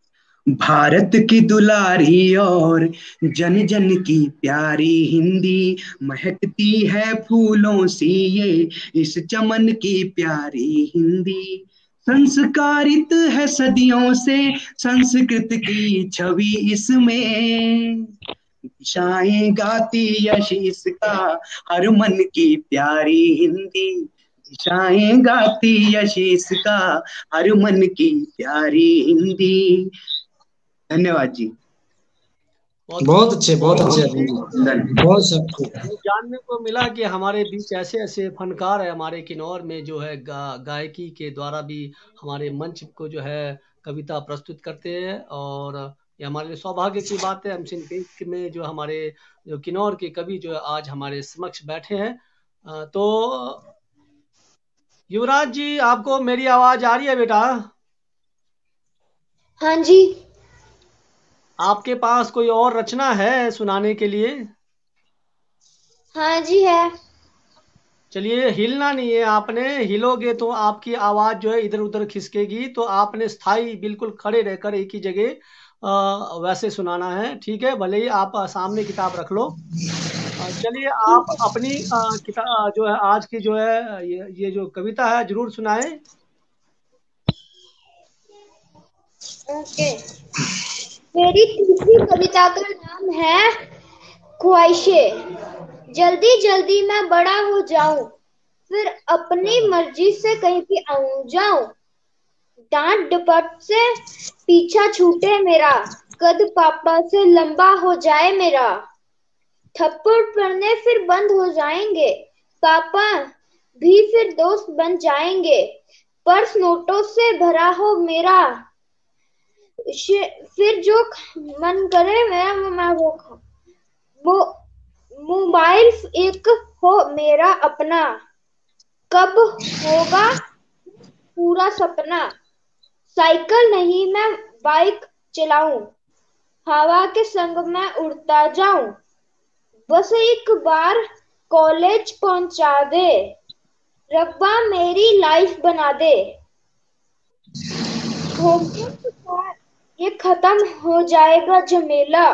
भारत की दुलारी और जन जन की प्यारी हिंदी, महकती है फूलों सी ये इस चमन की प्यारी हिंदी। संस्कारित है सदियों से संस्कृत की छवि इसमें, दिशाएं गाती यश इसका हर मन की प्यारी हिंदी। दिशाएं गाती यश इसका हर मन की प्यारी हिंदी। धन्यवाद जी। बहुत अच्छे, बहुत अच्छे, बहुत सब जानने को मिला कि हमारे बीच ऐसे ऐसे फनकार है हमारे किन्नौर में, जो है गायकी के द्वारा भी हमारे मंच को जो है कविता प्रस्तुत करते हैं। और ये हमारे लिए सौभाग्य की बात है, एमसिन पीक में जो हमारे जो किन्नौर के कवि जो है आज हमारे समक्ष बैठे हैं। तो युवराज जी, आपको मेरी आवाज आ रही है बेटा? हाँ जी। आपके पास कोई और रचना है सुनाने के लिए? हाँ जी है। चलिए, हिलना नहीं है आपने, हिलोगे तो आपकी आवाज जो है इधर उधर खिसकेगी, तो आपने स्थायी बिल्कुल खड़े रहकर एक ही जगह वैसे सुनाना है, ठीक है? भले ही आप सामने किताब रख लो। चलिए, आप अपनी किताब जो है आज की जो है ये जो कविता है जरूर सुनाएं। ओके। मेरी तीसरी कविता का नाम है ख्वाहिशें। जल्दी जल्दी मैं बड़ा हो जाऊं, फिर अपनी मर्जी से कहीं भी आऊं जाऊं। डांट डपट से पीछा छूटे मेरा, कद पापा से लंबा हो जाए मेरा। थप्पड़ पड़ने फिर बंद हो जाएंगे, पापा भी फिर दोस्त बन जाएंगे। पर्स नोटों से भरा हो मेरा, फिर जो मन करे मैं वो मोबाइल एक हो मेरा अपना, कब होगा पूरा सपना। साइकिल नहीं मैं बाइक चलाऊं, हवा के संग मैं उड़ता जाऊं। बस एक बार कॉलेज पहुंचा दे, रब्बा मेरी लाइफ बना दे। ये खत्म हो जाएगा झमेला,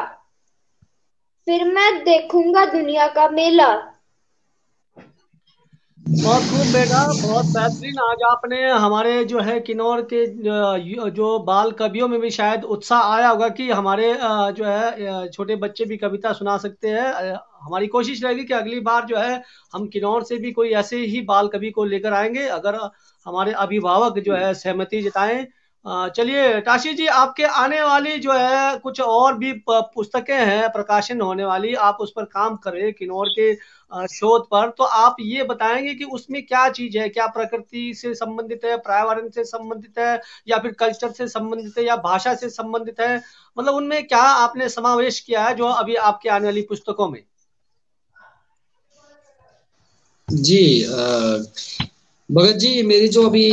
फिर मैं देखूंगा दुनिया का मेला। बहुत खूब बेटा, बहुत बेहतरीन। आज आपने हमारे जो है किन्नौर के जो बाल कवियों में भी शायद उत्साह आया होगा कि हमारे जो है छोटे बच्चे भी कविता सुना सकते हैं। हमारी कोशिश रहेगी कि अगली बार जो है हम किन्नौर से भी कोई ऐसे ही बाल कवि को लेकर आएंगे, अगर हमारे अभिभावक जो है सहमति जताएं। चलिए टाशी जी, आपके आने वाली जो है कुछ और भी पुस्तकें हैं प्रकाशन होने वाली, आप उस पर काम कर रहे हैं किन्नौर के शोध पर, तो आप ये बताएंगे कि उसमें क्या चीज है? क्या प्रकृति से संबंधित है, पर्यावरण से संबंधित है, या फिर कल्चर से संबंधित है, या भाषा से संबंधित है? मतलब उनमें क्या आपने समावेश किया है जो अभी आपके आने वाली पुस्तकों में? जी भगत जी, मेरी जो अभी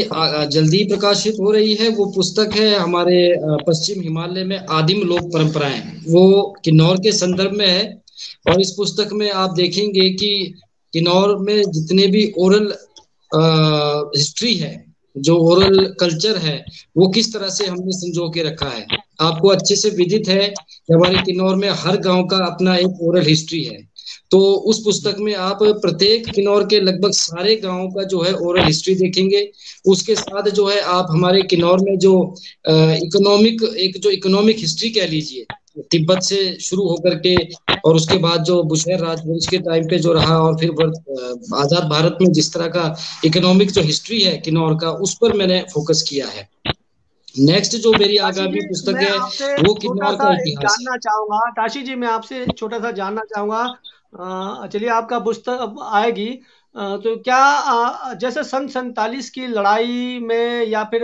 जल्दी प्रकाशित हो रही है वो पुस्तक है हमारे पश्चिम हिमालय में आदिम लोक परंपराएं, वो किन्नौर के संदर्भ में है। और इस पुस्तक में आप देखेंगे कि किन्नौर में जितने भी ओरल हिस्ट्री है, जो ओरल कल्चर है, वो किस तरह से हमने संजो के रखा है। आपको अच्छे से विदित है कि हमारे किन्नौर में हर गांव का अपना एक ओरल हिस्ट्री है। तो उस पुस्तक में आप प्रत्येक किन्नौर के लगभग सारे गांवों का जो है ओरल हिस्ट्री देखेंगे। उसके साथ जो है आप हमारे किन्नौर में जो इकोनॉमिक हिस्ट्री कह लीजिए, तिब्बत से शुरू होकर के और उसके बाद जो बुशहर राजवंश के टाइम पे जो रहा, और फिर आजाद भारत में जिस तरह का इकोनॉमिक जो हिस्ट्री है किन्नौर का, उस पर मैंने फोकस किया है। नेक्स्ट जो मेरी आगामी पुस्तक है वो किन्नौर का इतिहास जानना चाहूंगा। टाशी जी, मैं आपसे छोटा सा जानना चाहूंगा, चलिए आपका पुस्तक आएगी, तो क्या जैसे सन 47 की लड़ाई में या फिर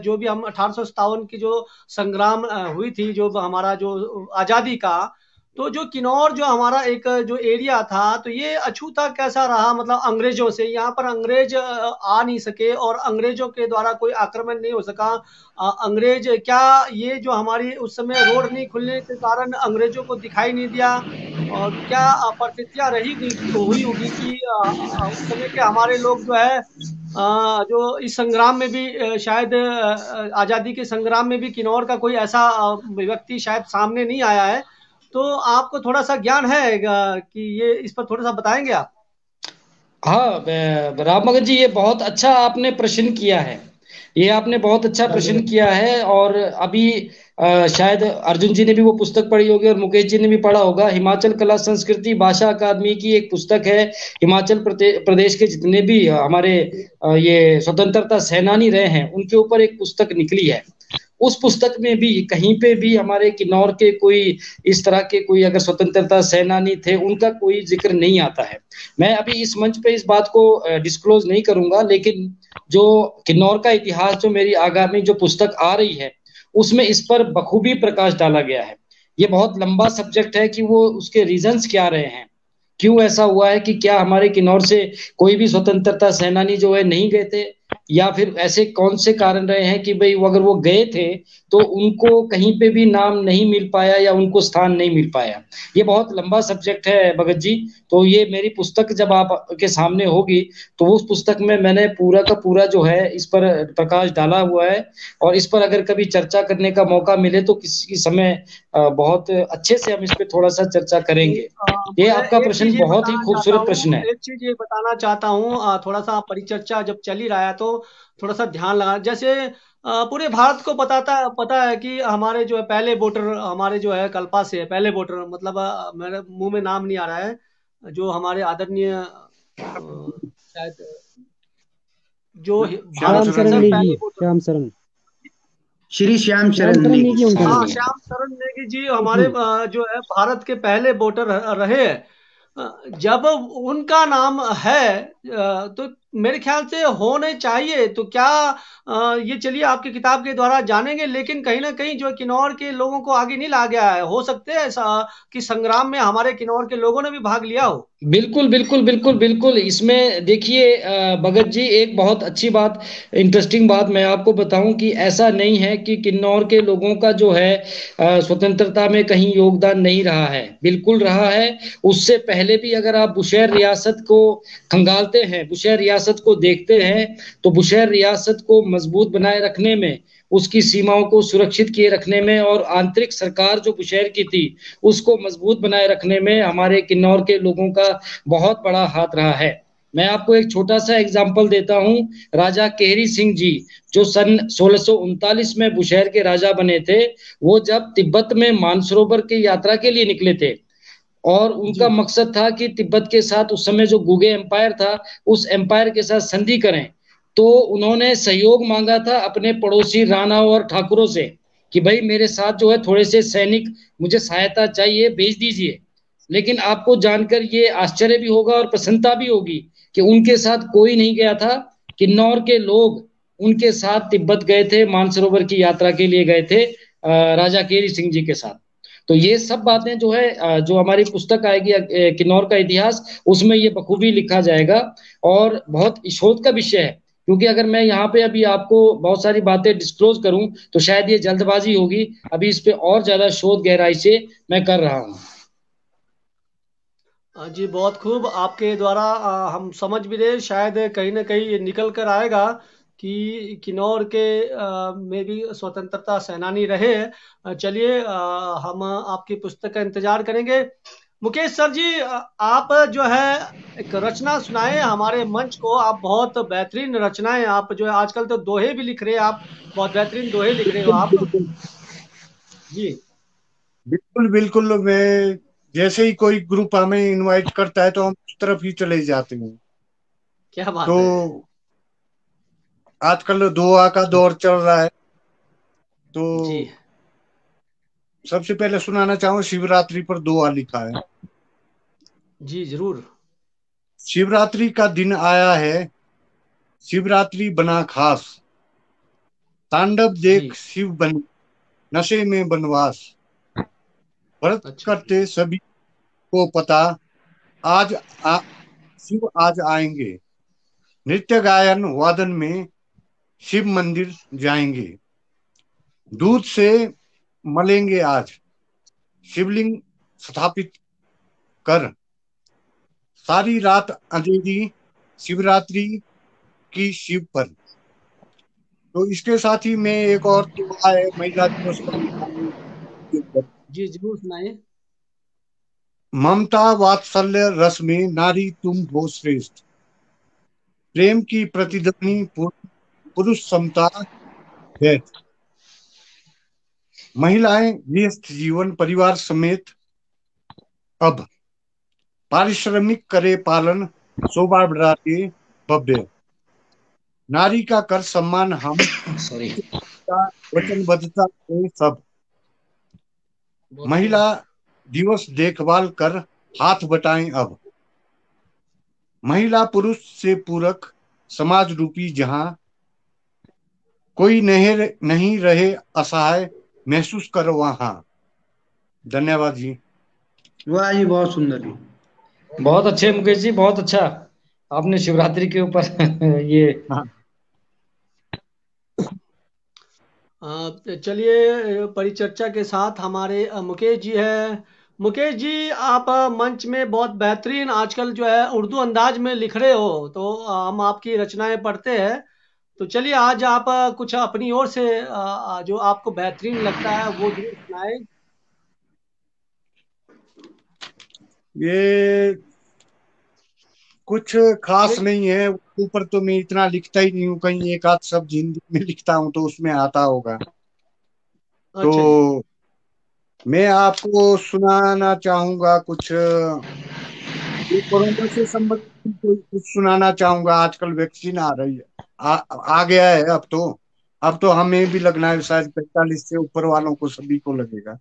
जो भी हम 1857 की जो संग्राम हुई थी, जो हमारा जो आजादी का, तो जो किन्नौर जो हमारा एक जो एरिया था, तो ये अछूता कैसा रहा, मतलब अंग्रेजों से? यहाँ पर अंग्रेज आ नहीं सके और अंग्रेजों के द्वारा कोई आक्रमण नहीं हो सका। अंग्रेज क्या, ये जो हमारी उस समय रोड नहीं खुलने के कारण अंग्रेजों को दिखाई नहीं दिया? और क्या परिस्थितियां हुई होगी कि उस समय के हमारे लोग जो है जो इस संग्राम में भी शायद आजादी के संग्राम में भी किन्नौर का कोई ऐसा व्यक्ति शायद सामने नहीं आया है। तो आपको थोड़ा सा ज्ञान है कि ये इस पर थोड़ा सा बताएंगे आप? हाँ, राम मगध जी, ये बहुत अच्छा आपने प्रश्न किया है। ये आपने बहुत अच्छा प्रश्न किया है। और अभी शायद अर्जुन जी ने भी वो पुस्तक पढ़ी होगी और मुकेश जी ने भी पढ़ा होगा। हिमाचल कला संस्कृति भाषा अकादमी की एक पुस्तक है। हिमाचल प्रदेश के जितने भी हमारे ये स्वतंत्रता सेनानी रहे हैं, उनके ऊपर एक पुस्तक निकली है। उस पुस्तक में भी कहीं पे भी हमारे किन्नौर के कोई इस तरह के कोई अगर स्वतंत्रता सेनानी थे, उनका कोई जिक्र नहीं आता है। मैं अभी इस मंच पे इस बात को डिस्क्लोज नहीं करूंगा, लेकिन जो किन्नौर का इतिहास जो मेरी आगामी जो पुस्तक आ रही है, उसमें इस पर बखूबी प्रकाश डाला गया है। ये बहुत लंबा सब्जेक्ट है कि वो उसके रीजंस क्या रहे हैं, क्यों ऐसा हुआ है, कि क्या हमारे किन्नौर से कोई भी स्वतंत्रता सेनानी जो है नहीं गए थे, या फिर ऐसे कौन से कारण रहे हैं कि भाई वो अगर वो गए थे तो उनको कहीं पे भी नाम नहीं मिल पाया या उनको स्थान नहीं मिल पाया। ये बहुत लंबा सब्जेक्ट है भगत जी। तो ये मेरी पुस्तक जब आप के सामने होगी, तो उस पुस्तक में मैंने पूरा का पूरा जो है इस पर प्रकाश डाला हुआ है। और इस पर अगर कभी चर्चा करने का मौका मिले तो किसी समय बहुत अच्छे से हम इस पे थोड़ा सा चर्चा करेंगे। ये मैं आपका एक प्रश्न चीज ये बहुत ही बताना चाहता खूबसूरत हूँ, प्रश्न है। एक चीज ये बताना चाहता हूँ, थोड़ा सा परिचर्चा जब चल ही रहा है तो थोड़ा सा ध्यान लगा। जैसे पूरे भारत को पता है कि हमारे जो है पहले वोटर हमारे जो है कल्पा से है, पहले वोटर, मतलब मेरे मुंह में नाम नहीं आ रहा है, जो हमारे आदरणीय शायद जो श्याम भारत श्याम के शरण शरण सर नेगी। पहले नेगी, वोटर। श्याम शरण, श्री श्याम श्याम शरण शरण नेगी। नेगी उनका हाँ हाँ, नाम है। जी। श्याम शरण नेगी जी हमारे जो है भारत के पहले वोटर रहे हैं। जब उनका नाम है तो मेरे ख्याल से होने चाहिए। तो क्या ये चलिए आपकी किताब के द्वारा जानेंगे, लेकिन कहीं ना कहीं जो किन्नौर के लोगों को आगे नहीं ला गया है, हो सकते हैं ऐसा कि संग्राम में हमारे किन्नौर के लोगों ने भी भाग लिया हो? बिल्कुल बिल्कुल बिल्कुल बिल्कुल। इसमें देखिए भगत जी, एक बहुत अच्छी बात, इंटरेस्टिंग बात मैं आपको बताऊं कि ऐसा नहीं है कि किन्नौर के लोगों का जो है स्वतंत्रता में कहीं योगदान नहीं रहा है, बिल्कुल रहा है। उससे पहले भी अगर आप बुशहर रियासत को खंगालते हैं, बुशहर रियासत को देखते हैं, तो बुशहर रियासत को मजबूत बनाए रखने में, उसकी सीमाओं को सुरक्षित किए रखने में और आंतरिक सरकार जो बुशहर की थी उसको मजबूत बनाए रखने में हमारे किन्नौर के लोगों का बहुत बड़ा हाथ रहा है। मैं आपको एक छोटा सा एग्जाम्पल देता हूं। राजा केहरी सिंह जी, जो सन 1639 में बुशहर के राजा बने थे, वो जब तिब्बत में मानसरोवर की यात्रा के लिए निकले थे, और उनका जी मकसद था कि तिब्बत के साथ उस समय जो गुगे एम्पायर था, उस एम्पायर के साथ संधि करें। तो उन्होंने सहयोग मांगा था अपने पड़ोसी राणाओं और ठाकुरों से कि भाई मेरे साथ जो है थोड़े से सैनिक, मुझे सहायता चाहिए, भेज दीजिए। लेकिन आपको जानकर ये आश्चर्य भी होगा और प्रसन्नता भी होगी कि उनके साथ कोई नहीं गया था। किन्नौर के लोग उनके साथ तिब्बत गए थे, मानसरोवर की यात्रा के लिए गए थे राजा केरी सिंह जी के साथ। तो ये सब बातें जो है जो हमारी पुस्तक आएगी किन्नौर का इतिहास, उसमें ये बखूबी लिखा जाएगा। और बहुत शोध का विषय है, क्योंकि अगर मैं यहाँ पे अभी आपको बहुत सारी बातें डिस्क्लोज करूं तो शायद ये जल्दबाजी होगी। अभी इस पे और ज्यादा शोध गहराई से मैं कर रहा हूँ। जी, बहुत खूब। आपके द्वारा हम समझ भी रहे, शायद कहीं ना कहीं ये निकल कर आएगा कि किन्नौर के में भी स्वतंत्रता सेनानी रहे हैं। चलिए हम आपकी पुस्तक का इंतजार करेंगे। मुकेश सर जी, आप जो है एक रचना सुनाए हमारे मंच को। आप बहुत बेहतरीन रचनाएं, आप जो है आजकल तो दोहे भी लिख रहे हैं, आप बहुत बेहतरीन दोहे लिख रहे हो आप। जी, बिल्कुल बिल्कुल। मैं जैसे ही कोई ग्रुप हमें इनवाइट करता है तो हम उस तरफ ही चले जाते हैं। क्या तो बात है। आजकल दुआ का दौर चल रहा है, तो जी सबसे पहले सुनाना चाहूँ, शिवरात्रि पर दुआ लिखा है। जी, जरूर। शिवरात्रि का दिन आया है, शिवरात्रि बना खास, तांडव देख शिव बन नशे में बनवास। व्रत करते सभी को पता, शिव आज आएंगे, नृत्य गायन वादन में शिव मंदिर जाएंगे। दूध से मलेंगे आज, शिवलिंग स्थापित कर, सारी रात अंधेरी शिवरात्रि की शिव पर। तो इसके साथ ही में एक और त्योहार है महिला दिवस पर। जी जरूर सुनाइए। ममता वात्सल्य रस में नारी तुम हो श्रेष्ठ, प्रेम की प्रतिध्वनि पुरुष समता है। महिलाएं गृहस्थ जीवन परिवार समेत अब पारिश्रमिक करे पालन, शोभा बढ़ाते भव्य। नारी का कर सम्मान हम वचनबद्धता से सब। महिला दिवस देखभाल कर हाथ बटाएं अब। महिला पुरुष से पूरक समाज रूपी जहां, कोई नहीं रहे असहाय महसूस कर वहां। धन्यवाद जी। वाह जी, बहुत सुंदर जी। बहुत अच्छे मुकेश जी, बहुत अच्छा आपने शिवरात्रि के ऊपर ये चलिए परिचर्चा के साथ हमारे मुकेश जी है। मुकेश जी आप मंच में बहुत बेहतरीन आजकल जो है उर्दू अंदाज में लिख रहे हो, तो हम आपकी रचनाएं पढ़ते हैं। तो चलिए आज आप कुछ अपनी ओर से जो आपको बेहतरीन लगता है वो जरूर सुनाए। ये कुछ खास नहीं है, ऊपर तो मैं इतना लिखता ही नहीं हूँ, कहीं एक आध शब्द हिंदी में लिखता हूँ तो उसमें आता होगा। तो मैं आपको सुनाना चाहूंगा कुछ, कोरोना से संबंधित कुछ सुनाना चाहूंगा। आजकल वैक्सीन आ रही है, आ गया है अब तो हमें भी लगना है, शायद 45 से ऊपर वालों को सभी को लगेगा।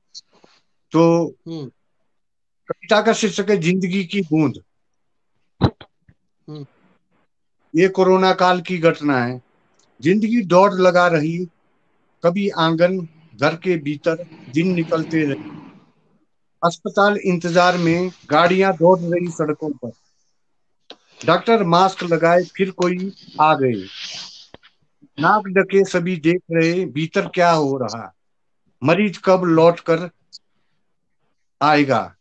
तो कविता का शीर्षक है जिंदगी की बूंद। ये कोरोना काल की घटना है। जिंदगी दौड़ लगा रही, कभी आंगन घर के भीतर दिन निकलते रहे, अस्पताल इंतजार में गाड़ियां दौड़ रही सड़कों पर, डॉक्टर मास्क लगाए फिर कोई आ गए, नाक ढके सभी देख रहे भीतर क्या हो रहा, मरीज कब लौट कर आएगा,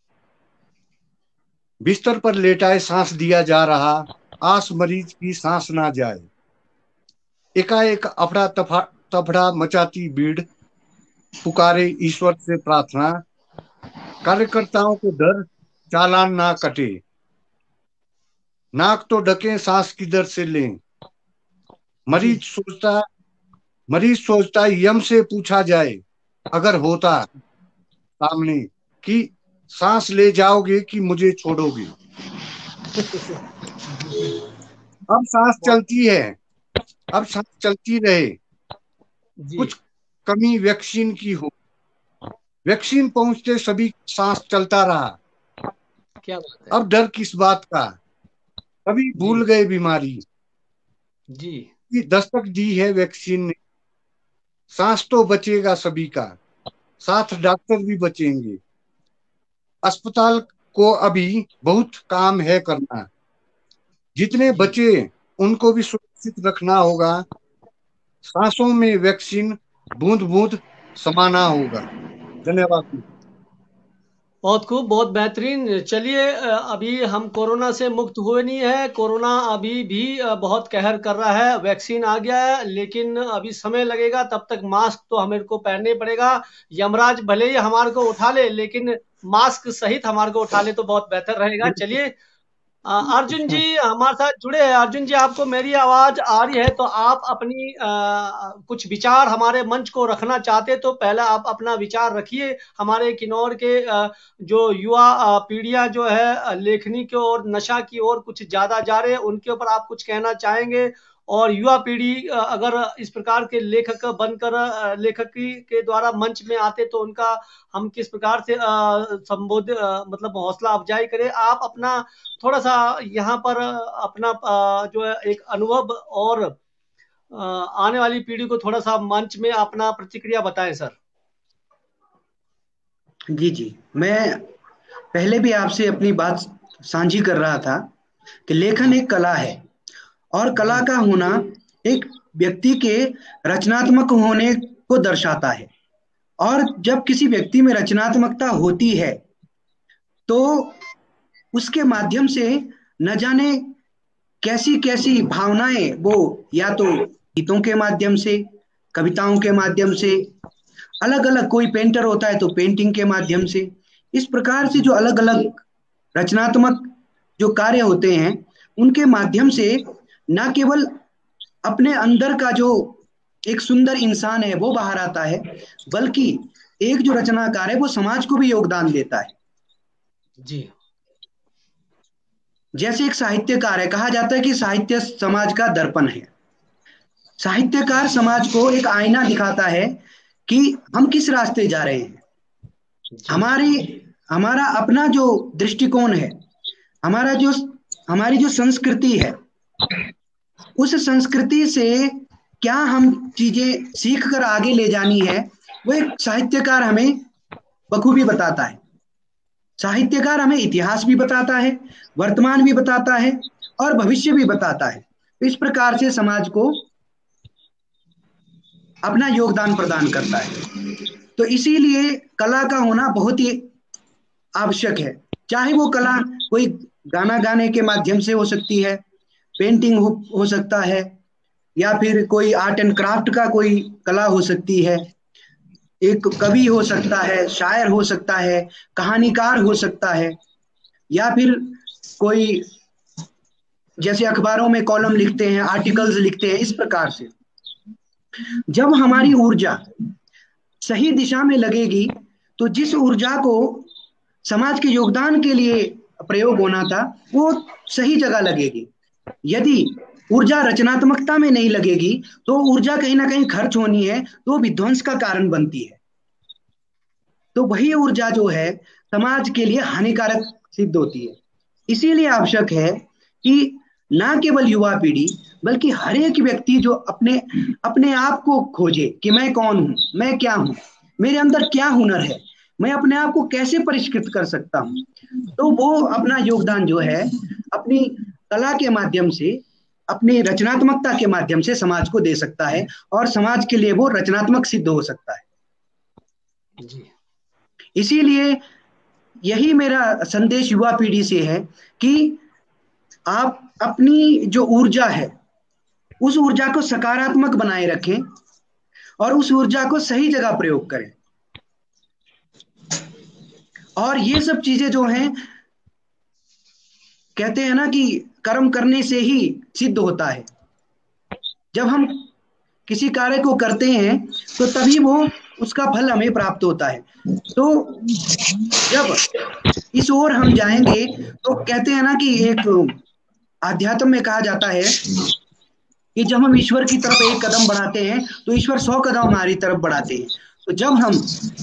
बिस्तर पर लेटाए सांस दिया जा रहा, आस मरीज की सांस ना जाए, एकाएक अफड़ा तफड़ा मचाती भीड़, पुकारे ईश्वर से प्रार्थना, कार्यकर्ताओं को डर चालान ना कटे, नाक तो ढके सांस किधर से लें, मरीज सोचता यम से पूछा जाए अगर होता सामने कि सांस ले जाओगे कि मुझे छोड़ोगे। अब सांस चलती है, अब सांस चलती रहे, कुछ कमी वैक्सीन की हो, वैक्सीन पहुंचते सभी सांस चलता रहा, क्या बात है। अब डर किस बात का, कभी भूल गए बीमारी जी दस्तक दी है वैक्सीन ने, सांस तो बचेगा सभी का, साथ डॉक्टर भी बचेंगे, अस्पताल को अभी बहुत काम है करना, जितने बचे उनको भी सुरक्षित रखना होगा, सांसों में वैक्सीन बूंद बूंद समाना होगा। धन्यवाद। बहुत खूब, बहुत बेहतरीन। चलिए अभी हम कोरोना से मुक्त हुए नहीं है, कोरोना अभी भी बहुत कहर कर रहा है। वैक्सीन आ गया है लेकिन अभी समय लगेगा, तब तक मास्क तो हमें को पहनना पड़ेगा। यमराज भले ही हमारे को उठा ले लेकिन मास्क सहित हमारे को उठा ले तो बहुत बेहतर रहेगा। चलिए अर्जुन जी हमारे साथ जुड़े हैं। अर्जुन जी आपको मेरी आवाज आ रही है तो आप अपनी कुछ विचार हमारे मंच को रखना चाहते तो पहले आप अपना विचार रखिए। हमारे किन्नौर के जो युवा पीढ़ियां जो है लेखनी की ओर नशा की ओर कुछ ज्यादा जा रहे हैं, उनके ऊपर आप कुछ कहना चाहेंगे और युवा पीढ़ी अगर इस प्रकार के लेखक बनकर लेखकी के द्वारा मंच में आते तो उनका हम किस प्रकार से संबोधित मतलब हौसला अफजाई करें। आप अपना थोड़ा सा यहाँ पर अपना जो है एक अनुभव और आने वाली पीढ़ी को थोड़ा सा मंच में अपना प्रतिक्रिया बताएं सर। जी, मैं पहले भी आपसे अपनी बात साझी कर रहा था कि लेखन एक कला है और कला का होना एक व्यक्ति के रचनात्मक होने को दर्शाता है। और जब किसी व्यक्ति में रचनात्मकता होती है तो उसके माध्यम से न जाने कैसी कैसी भावनाएं वो या तो गीतों के माध्यम से, कविताओं के माध्यम से, अलग अलग कोई पेंटर होता है तो पेंटिंग के माध्यम से, इस प्रकार से जो अलग अलग रचनात्मक जो कार्य होते हैं उनके माध्यम से न केवल अपने अंदर का जो एक सुंदर इंसान है वो बाहर आता है, बल्कि एक जो रचनाकार है वो समाज को भी योगदान देता है। जी, जैसे एक साहित्यकार है, कहा जाता है कि साहित्य समाज का दर्पण है। साहित्यकार समाज को एक आईना दिखाता है कि हम किस रास्ते जा रहे हैं। हमारा अपना जो दृष्टिकोण है, हमारी जो संस्कृति है, उस संस्कृति से क्या हम चीजें सीख कर आगे ले जानी है, वो एक साहित्यकार हमें बखूबी बताता है। साहित्यकार हमें इतिहास भी बताता है, वर्तमान भी बताता है और भविष्य भी बताता है। इस प्रकार से समाज को अपना योगदान प्रदान करता है। तो इसीलिए कला का होना बहुत ही आवश्यक है। चाहे वो कला कोई गाना गाने के माध्यम से हो सकती है, पेंटिंग हो सकता है, या फिर कोई आर्ट एंड क्राफ्ट का कोई कला हो सकती है, एक कवि हो सकता है, शायर हो सकता है, कहानीकार हो सकता है, या फिर कोई जैसे अखबारों में कॉलम लिखते हैं, आर्टिकल्स लिखते हैं। इस प्रकार से जब हमारी ऊर्जा सही दिशा में लगेगी तो जिस ऊर्जा को समाज के योगदान के लिए प्रयोग होना था वो सही जगह लगेगी। यदि ऊर्जा रचनात्मकता में नहीं लगेगी तो ऊर्जा कहीं ना कहीं खर्च होनी है तो विध्वंस का कारण बनती है। तो वही ऊर्जा जो है समाज के लिए हानिकारक सिद्ध होती है। इसीलिए आवश्यक है कि ना केवल युवा पीढ़ी बल्कि हर एक व्यक्ति जो अपने आप को खोजे कि मैं कौन हूं, मैं क्या हूं, मेरे अंदर क्या हुनर है, मैं अपने आप को कैसे परिष्कृत कर सकता हूं, तो वो अपना योगदान जो है अपनी कला के माध्यम से, अपनी रचनात्मकता के माध्यम से समाज को दे सकता है और समाज के लिए वो रचनात्मक सिद्ध हो सकता है। जी, इसीलिए यही मेरा संदेश युवा पीढ़ी से है कि आप अपनी जो ऊर्जा है उस ऊर्जा को सकारात्मक बनाए रखें और उस ऊर्जा को सही जगह प्रयोग करें। और ये सब चीजें जो हैं, कहते हैं ना कि कर्म करने से ही सिद्ध होता है। जब हम किसी कार्य को करते हैं तो तभी वो उसका फल हमें प्राप्त होता है। तो जब इस ओर हम जाएंगे तो कहते हैं ना कि एक आध्यात्म में कहा जाता है कि जब हम ईश्वर की तरफ एक कदम बढ़ाते हैं तो ईश्वर 100 कदम हमारी तरफ बढ़ाते हैं। तो जब हम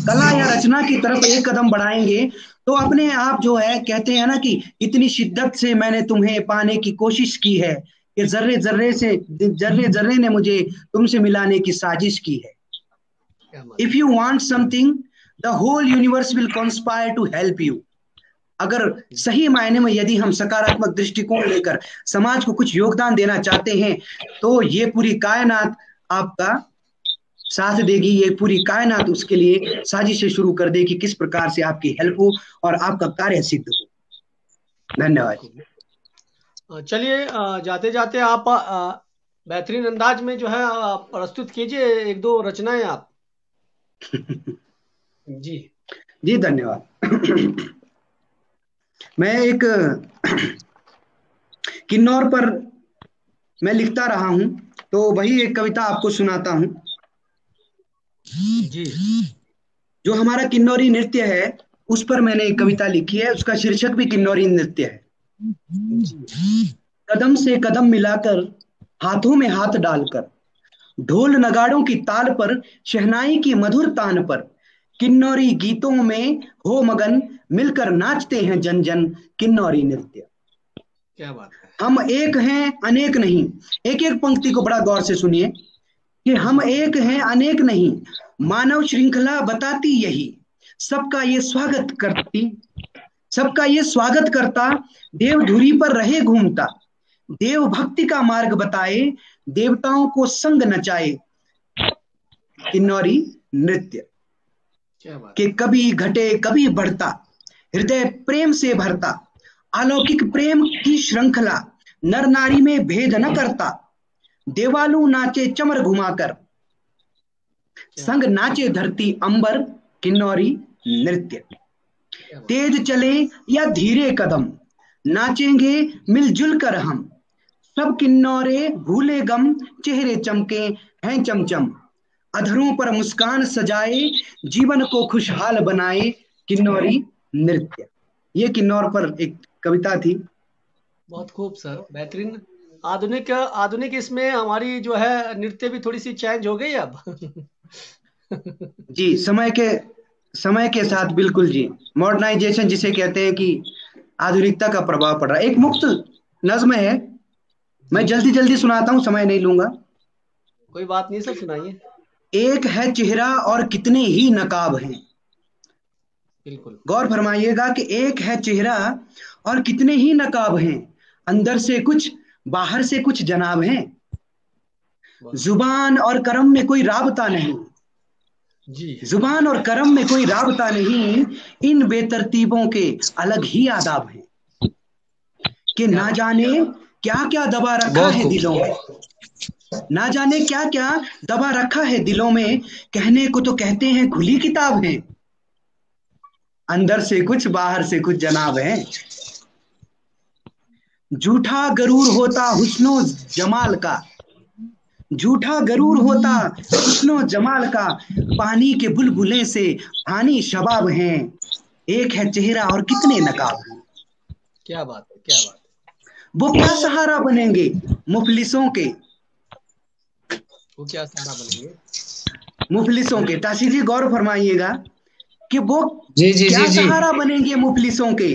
कला या रचना की तरफ एक कदम बढ़ाएंगे तो अपने आप जो है, कहते हैं ना कि इतनी शिद्दत से मैंने तुम्हें पाने की कोशिश की है कि जर्रे जर्रे ने मुझे तुमसे मिलाने की साजिश की है। If you want something the whole universe will conspire to help you. अगर सही मायने में यदि हम सकारात्मक दृष्टिकोण लेकर समाज को कुछ योगदान देना चाहते हैं तो ये पूरी कायनात आपका साथ देगी, ये पूरी कायनात उसके लिए साजिशें शुरू कर देगी किस प्रकार से आपकी हेल्प हो और आपका कार्य सिद्ध हो। धन्यवाद। चलिए जाते जाते आप बेहतरीन अंदाज में जो है प्रस्तुत कीजिए एक दो रचनाएं आप। जी धन्यवाद। मैं एक किन्नौर पर मैं लिखता रहा हूं तो वही एक कविता आपको सुनाता हूं। जी, जो हमारा किन्नौरी नृत्य है उस पर मैंने एक कविता लिखी है, उसका शीर्षक भी किन्नौरी नृत्य है। कदम से कदम मिलाकर हाथों में हाथ डालकर, ढोल नगाड़ों की ताल पर, शहनाई की मधुर तान पर, किन्नौरी गीतों में हो मगन, मिलकर नाचते हैं जन जन किन्नौरी नृत्य। क्या बात है। हम एक हैं अनेक नहीं। एक एक पंक्ति को बड़ा गौर से सुनिए कि हम एक हैं अनेक नहीं, मानव श्रृंखला बताती यही, सबका ये स्वागत करती, सबका ये स्वागत करता, देव धुरी पर रहे घूमता, देव भक्ति का मार्ग बताए, देवताओं को संग नचाए किन्नौरी नृत्य। क्या बात कि कभी घटे कभी बढ़ता, हृदय प्रेम से भरता, अलौकिक प्रेम की श्रृंखला, नर नारी में भेद न करता, देवालू नाचे चमर घुमाकर, संग नाचे धरती अंबर किन्नौरी नृत्य। तेज चले या धीरे कदम, नाचेंगे मिलजुल कर हम, सब किन्नौरे भूले गम, चेहरे चमके हैं चमचम, अधरों पर मुस्कान सजाए, जीवन को खुशहाल बनाए किन्नौरी नृत्य। ये किन्नौर पर एक कविता थी। बहुत खूब सर, बेहतरीन। आधुनिक इसमें हमारी जो है नृत्य भी थोड़ी सी चेंज हो गई अब। जी, समय के साथ बिल्कुल जी, मॉडर्नाइजेशन जिसे कहते हैं कि आधुनिकता का प्रभाव पड़ रहा है। एक मुक्त नज्म है, मैं जल्दी जल्दी सुनाता हूं, समय नहीं लूंगा। कोई बात नहीं सर, सुनाइए। एक है चेहरा और कितने ही नकाब हैं। बिल्कुल गौर फरमाइएगा कि एक है चेहरा और कितने ही नकाब हैं, अंदर से कुछ बाहर से कुछ जनाब हैं, जुबान और करम में कोई राबता नहीं जी, जुबान और करम में कोई राबता नहीं, इन बेतरतीबों के अलग ही आदाब हैं कि ना जाने क्या क्या दबा रखा है दिलों में, ना जाने क्या क्या दबा रखा है दिलों में, कहने को तो कहते हैं खुली किताब है, अंदर से कुछ बाहर से कुछ जनाब है। झूठा गरूर होता हुस्नो जमाल का, झूठा गरूर होता हुस्नो जमाल का, पानी के बुलबुले से पानी शबाब हैं, एक है चेहरा और कितने नकाब हैं। क्या बात है, क्या बात है। वो क्या सहारा बनेंगे मुफलिसों के, वो क्या सहारा बनेंगे मुफलिसों के। ताशी जी गौर फरमाइएगा कि वो जी जी क्या जी जी सहारा बनेंगे मुफलिसों के,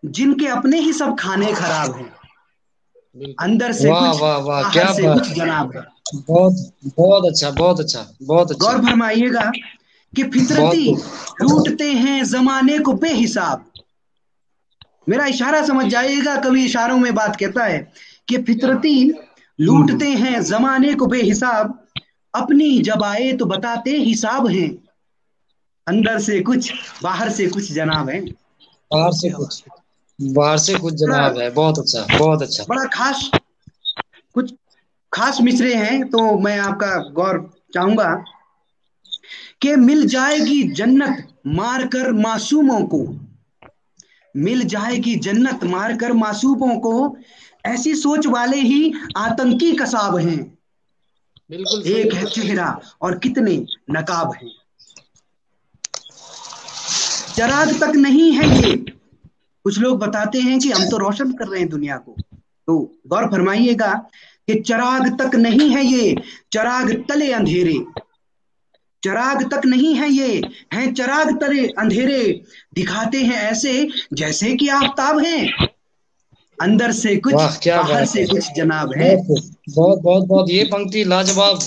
जिनके अपने ही सब खाने खराब हैं, अंदर से वाह कुछ वाह वाह, बाहर क्या से बात, कुछ जनाब है। बहुत बहुत अच्छा, बहुत अच्छा, बहुत अच्छा, गौर फरमाइएगा कि फितरती लूटते हैं जमाने को बेहिसाब। मेरा इशारा समझ जाइएगा, कभी इशारों में बात कहता है कि फितरती लूटते हैं जमाने को बेहिसाब, अपनी जब आए तो बताते हिसाब हैं, अंदर से कुछ बाहर से कुछ जनाब है। बाहर से कुछ, बाहर से कुछ जनाब है। बहुत अच्छा, बहुत अच्छा। बड़ा कुछ खास मिसरे हैं, तो मैं आपका गौर चाहूंगा कि मिल जाएगी जन्नत मारकर मासूमों को, मिल जाएगी जन्नत मारकर मासूमों को, ऐसी सोच वाले ही आतंकी कसाब हैं, बिल्कुल एक है चेहरा और कितने नकाब हैं। चराग तक नहीं है ये, कुछ लोग बताते हैं कि हम तो रोशन कर रहे हैं दुनिया को, तो गौर फरमाइएगा कि चराग तक नहीं है ये, चराग तले अंधेरे, चराग तक नहीं है ये, हैं चराग तले अंधेरे, दिखाते हैं ऐसे जैसे कि आफताब हैं, अंदर से कुछ बाहर से कुछ जनाब है। बहुत बहुत बहुत, ये पंक्ति लाजवाब,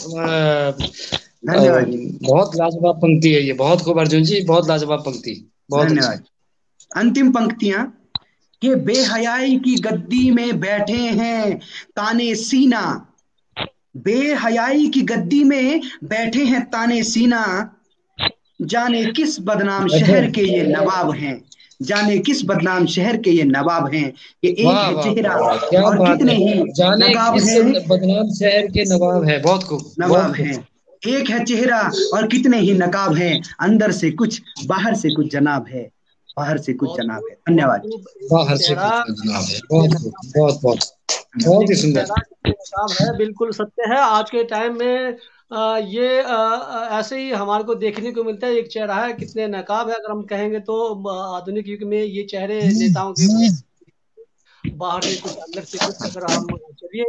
धन्यवाद, बहुत लाजवाब पंक्ति है ये, बहुत खूब अर्जुन जी, बहुत लाजवाब पंक्ति, बहुत धन्यवाद। अंतिम पंक्तियां कि बेहयाई की गद्दी में बैठे हैं ताने सीना, बेहयाई की गद्दी में बैठे हैं ताने सीना, जाने किस बदनाम शहर के ये नवाब हैं, जाने किस बदनाम शहर के ये नवाब हैं, कि एक है चेहरा और कितने ही नवाब हैं, बदनाम शहर के नवाब है। बहुत खूब, नवाब हैं, एक है चेहरा और कितने ही नकाब हैं, अंदर से कुछ बाहर से कुछ जनाब है, बाहर से कुछ जनाब है। धन्यवाद। बाहर से कुछ जनाब है। बहुत बहुत बहुत ही सुंदर है, बिल्कुल सत्य है। आज के टाइम में ये ऐसे ही हमारे को देखने को मिलता है, एक चेहरा है कितने नकाब है। अगर हम कहेंगे तो आधुनिक युग में ये चेहरे नेताओं के बाहर से कुछ अंदर से कुछ, अगर हम चलिए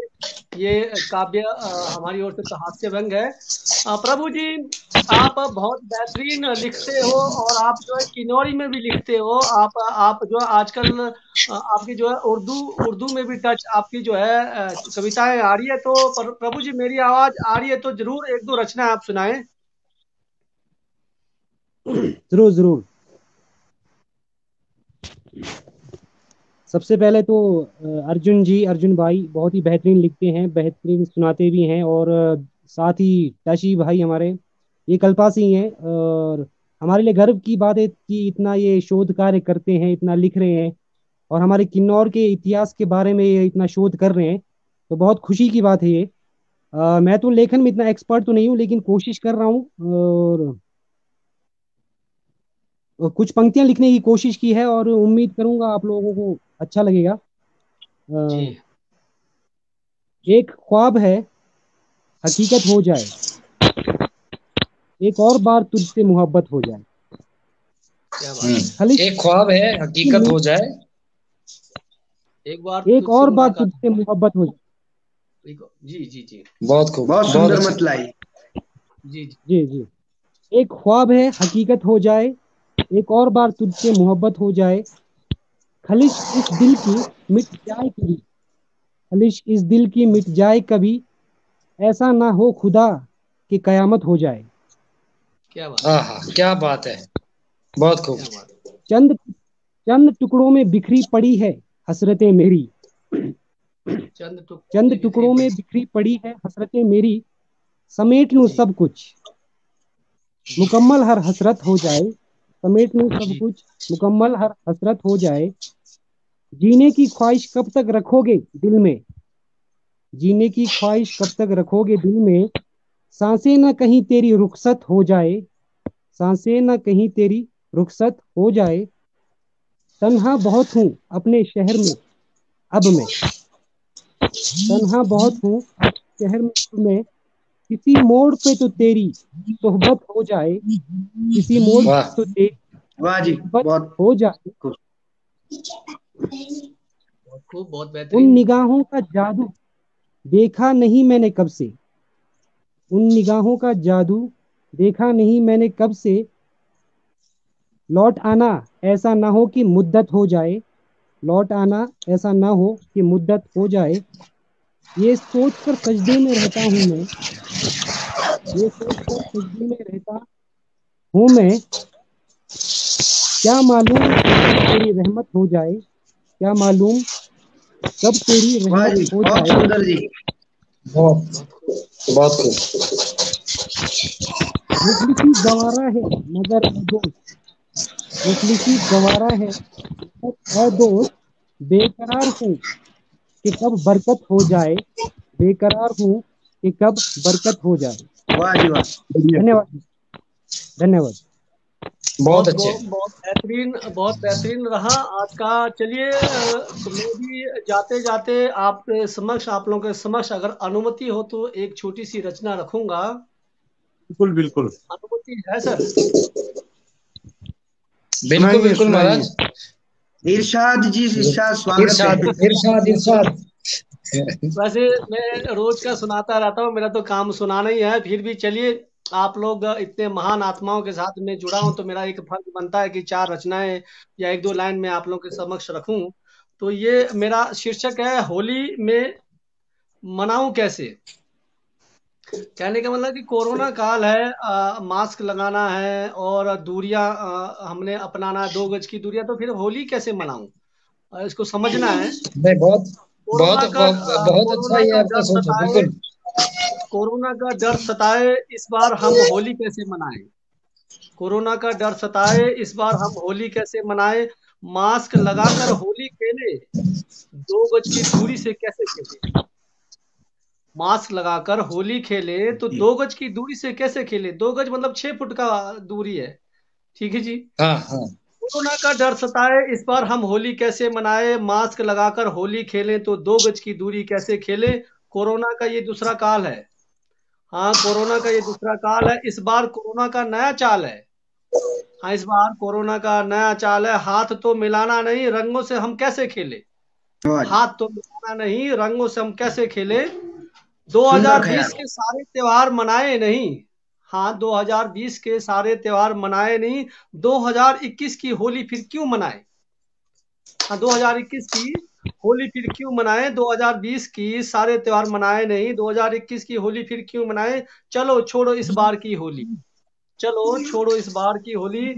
ये काव्य हमारी ओर से तो हास्य व्यंग है। प्रभु जी आप बहुत बेहतरीन लिखते हो और आप जो है किन्नौरी में भी लिखते हो। आप जो है आजकल आपकी जो है उर्दू में भी टच आपकी जो है कविताएं आ रही है। तो प्रभु जी मेरी आवाज आ रही है तो जरूर एक दो रचना आप सुनाएं। जरूर जरूर। सबसे पहले तो अर्जुन भाई बहुत ही बेहतरीन लिखते हैं, बेहतरीन सुनाते भी हैं, और साथ ही टशी भाई हमारे ये कल्पास ही हैं। और हमारे लिए गर्व की बात है कि इतना ये शोध कार्य करते हैं, इतना लिख रहे हैं, और हमारे किन्नौर के इतिहास के बारे में ये इतना शोध कर रहे हैं, तो बहुत खुशी की बात है ये। मैं तो लेखन में इतना एक्सपर्ट तो नहीं हूँ, लेकिन कोशिश कर रहा हूँ, और कुछ पंक्तियां लिखने की कोशिश की है, और उम्मीद करूंगा आप लोगों को अच्छा लगेगा। जी एक ख्वाब है हकीकत हो जाए, एक और बार तुझसे मोहब्बत हो जाए। क्या बात है। खाली एक ख्वाब है हकीकत हो जाए, एक बार एक तुझसे और बार मुलाकात। तुझसे मोहब्बत हो जाए। जी जी जी बहुत खूब, बहुत सुंदर अच्छा। मतलाई। जी जी जी जी। एक ख्वाब है हकीकत हो जाए, एक और बार तुझसे मोहब्बत हो जाए। खलिश इस दिल की मिट जाए कभी, खलिश इस दिल की मिट जाए कभी, ऐसा ना हो खुदा कि कयामत हो जाए। क्या बात है। हाँ, क्या बात है, बहुत खूब। क्या बात है। चंद चंद टुकड़ों में बिखरी पड़ी है हसरतें मेरी, चंद टुकड़ों चंद में बिखरी टुकड़ों में पड़ी। बिखरी पड़ी है हसरतें मेरी। समेट लूं जी सब कुछ, मुकम्मल हर हसरत हो जाए। समेट लूं सब जी कुछ, मुकम्मल हर हसरत हो जाए। जीने की ख्वाहिश कब तक रखोगे दिल में, जीने की ख्वाहिश कब तक रखोगे दिल में। सांसें न कहीं तेरी रुखसत हो जाए, सांसें न कहीं तेरी रुखसत हो जाए। तन्हा बहुत हूँ अपने शहर में अब मैं, तन्हा बहुत हूँ अपने शहर में अब मैं। किसी मोड़ पे तो तेरी सोहबत हो जाए, किसी मोड़ वाह, पे तो तेरी वाह जी, सोहबत बहुत हो जाए। खूब। बहुत खूब, बहुत उन बेहतरीन। निगाहों का जादू देखा नहीं मैंने कब से, उन निगाहों का जादू देखा नहीं मैंने कब से। लौट आना ऐसा ना हो कि मुद्दत हो जाए, लौट आना ऐसा ना हो कि मुद्दत हो जाए। ये सोच कर सजदे में रहता हूँ मैं, ये सोच कर सजदे में रहता हूँ मैं। क्या मालूम कब तेरी रहमत हो जाए, क्या मालूम कब तेरी वाह रहमत जी, हो बहुत जाए। सुंदर जी। बहुत बहुत खूब। बहुत खूब। मुफलिसी गवारा है मगर ए दोस्त, मुफलिसी गवारा है मगर ए दोस्त। बेकरार हूँ कि कब बरकत हो जाए, बेकरार हूँ कि कब बरकत हो जाए। वाह जी वाह। धन्यवाद, धन्यवाद। बहुत अच्छे। बहुत बेहतरीन रहा आज का। चलिए मैं भी जाते जाते आप समक्ष, आप लोगों के समक्ष अगर अनुमति हो तो एक छोटी सी रचना रखूंगा। बिल्कुल बिल्कुल, अनुमति है सर? बिल्कुल सुनाइए बिल्कुल सुनाइए। महाराज। इरशाद जी, इरशाद, स्वागत इरशाद, है। इरशाद, इरशाद। वैसे मैं रोज का सुनाता रहता हूँ, मेरा तो काम सुनाना ही है। फिर भी चलिए, आप लोग इतने महान आत्माओं के साथ में जुड़ा हूं तो मेरा एक फर्ज बनता है कि चार रचनाएं या एक दो लाइन में आप लोगों के समक्ष रखूं। तो ये मेरा शीर्षक है, होली में मनाऊं कैसे। कहने का मतलब कि कोरोना काल है, मास्क लगाना है और दूरियां हमने अपनाना है, 2 गज की दूरियां। तो फिर होली कैसे मनाऊं, इसको समझना है। नहीं, बहुत बहुत बहुत अच्छा कोरोना ये का आपका डर सोच है, सताए, बिल्कुल। कोरोना का डर सताए इस बार हम होली कैसे मनाएं। कोरोना का डर सताए इस बार हम होली कैसे मनाएं। मास्क लगाकर होली खेले, 2 गज की दूरी से कैसे खेले। मास्क लगाकर होली खेले तो जी 2 गज की दूरी से कैसे खेले। 2 गज मतलब 6 फुट का दूरी है। ठीक है जी। हाँ हाँ। कोरोना का डर सताए इस बार हम होली कैसे मनाए। मास्क लगाकर होली खेलें तो 2 गज की दूरी कैसे खेले। कोरोना का ये दूसरा काल है। हाँ, कोरोना का ये दूसरा काल है। इस बार कोरोना का नया चाल है। हाँ, इस बार कोरोना का नया चाल है। हाथ तो मिलाना नहीं, रंगों से हम कैसे खेले। हाथ तो मिलाना नहीं, रंगों से हम कैसे खेले। 2020 के सारे त्योहार मनाए नहीं, हाँ 2020 के सारे त्योहार मनाए नहीं, 2021 की होली फिर क्यों मनाए। हाँ 2021 की होली फिर क्यों मनाए, 2020 की सारे त्योहार मनाए नहीं, 2021 की होली फिर क्यों मनाए। चलो छोड़ो इस बार की होली, चलो छोड़ो इस बार की होली,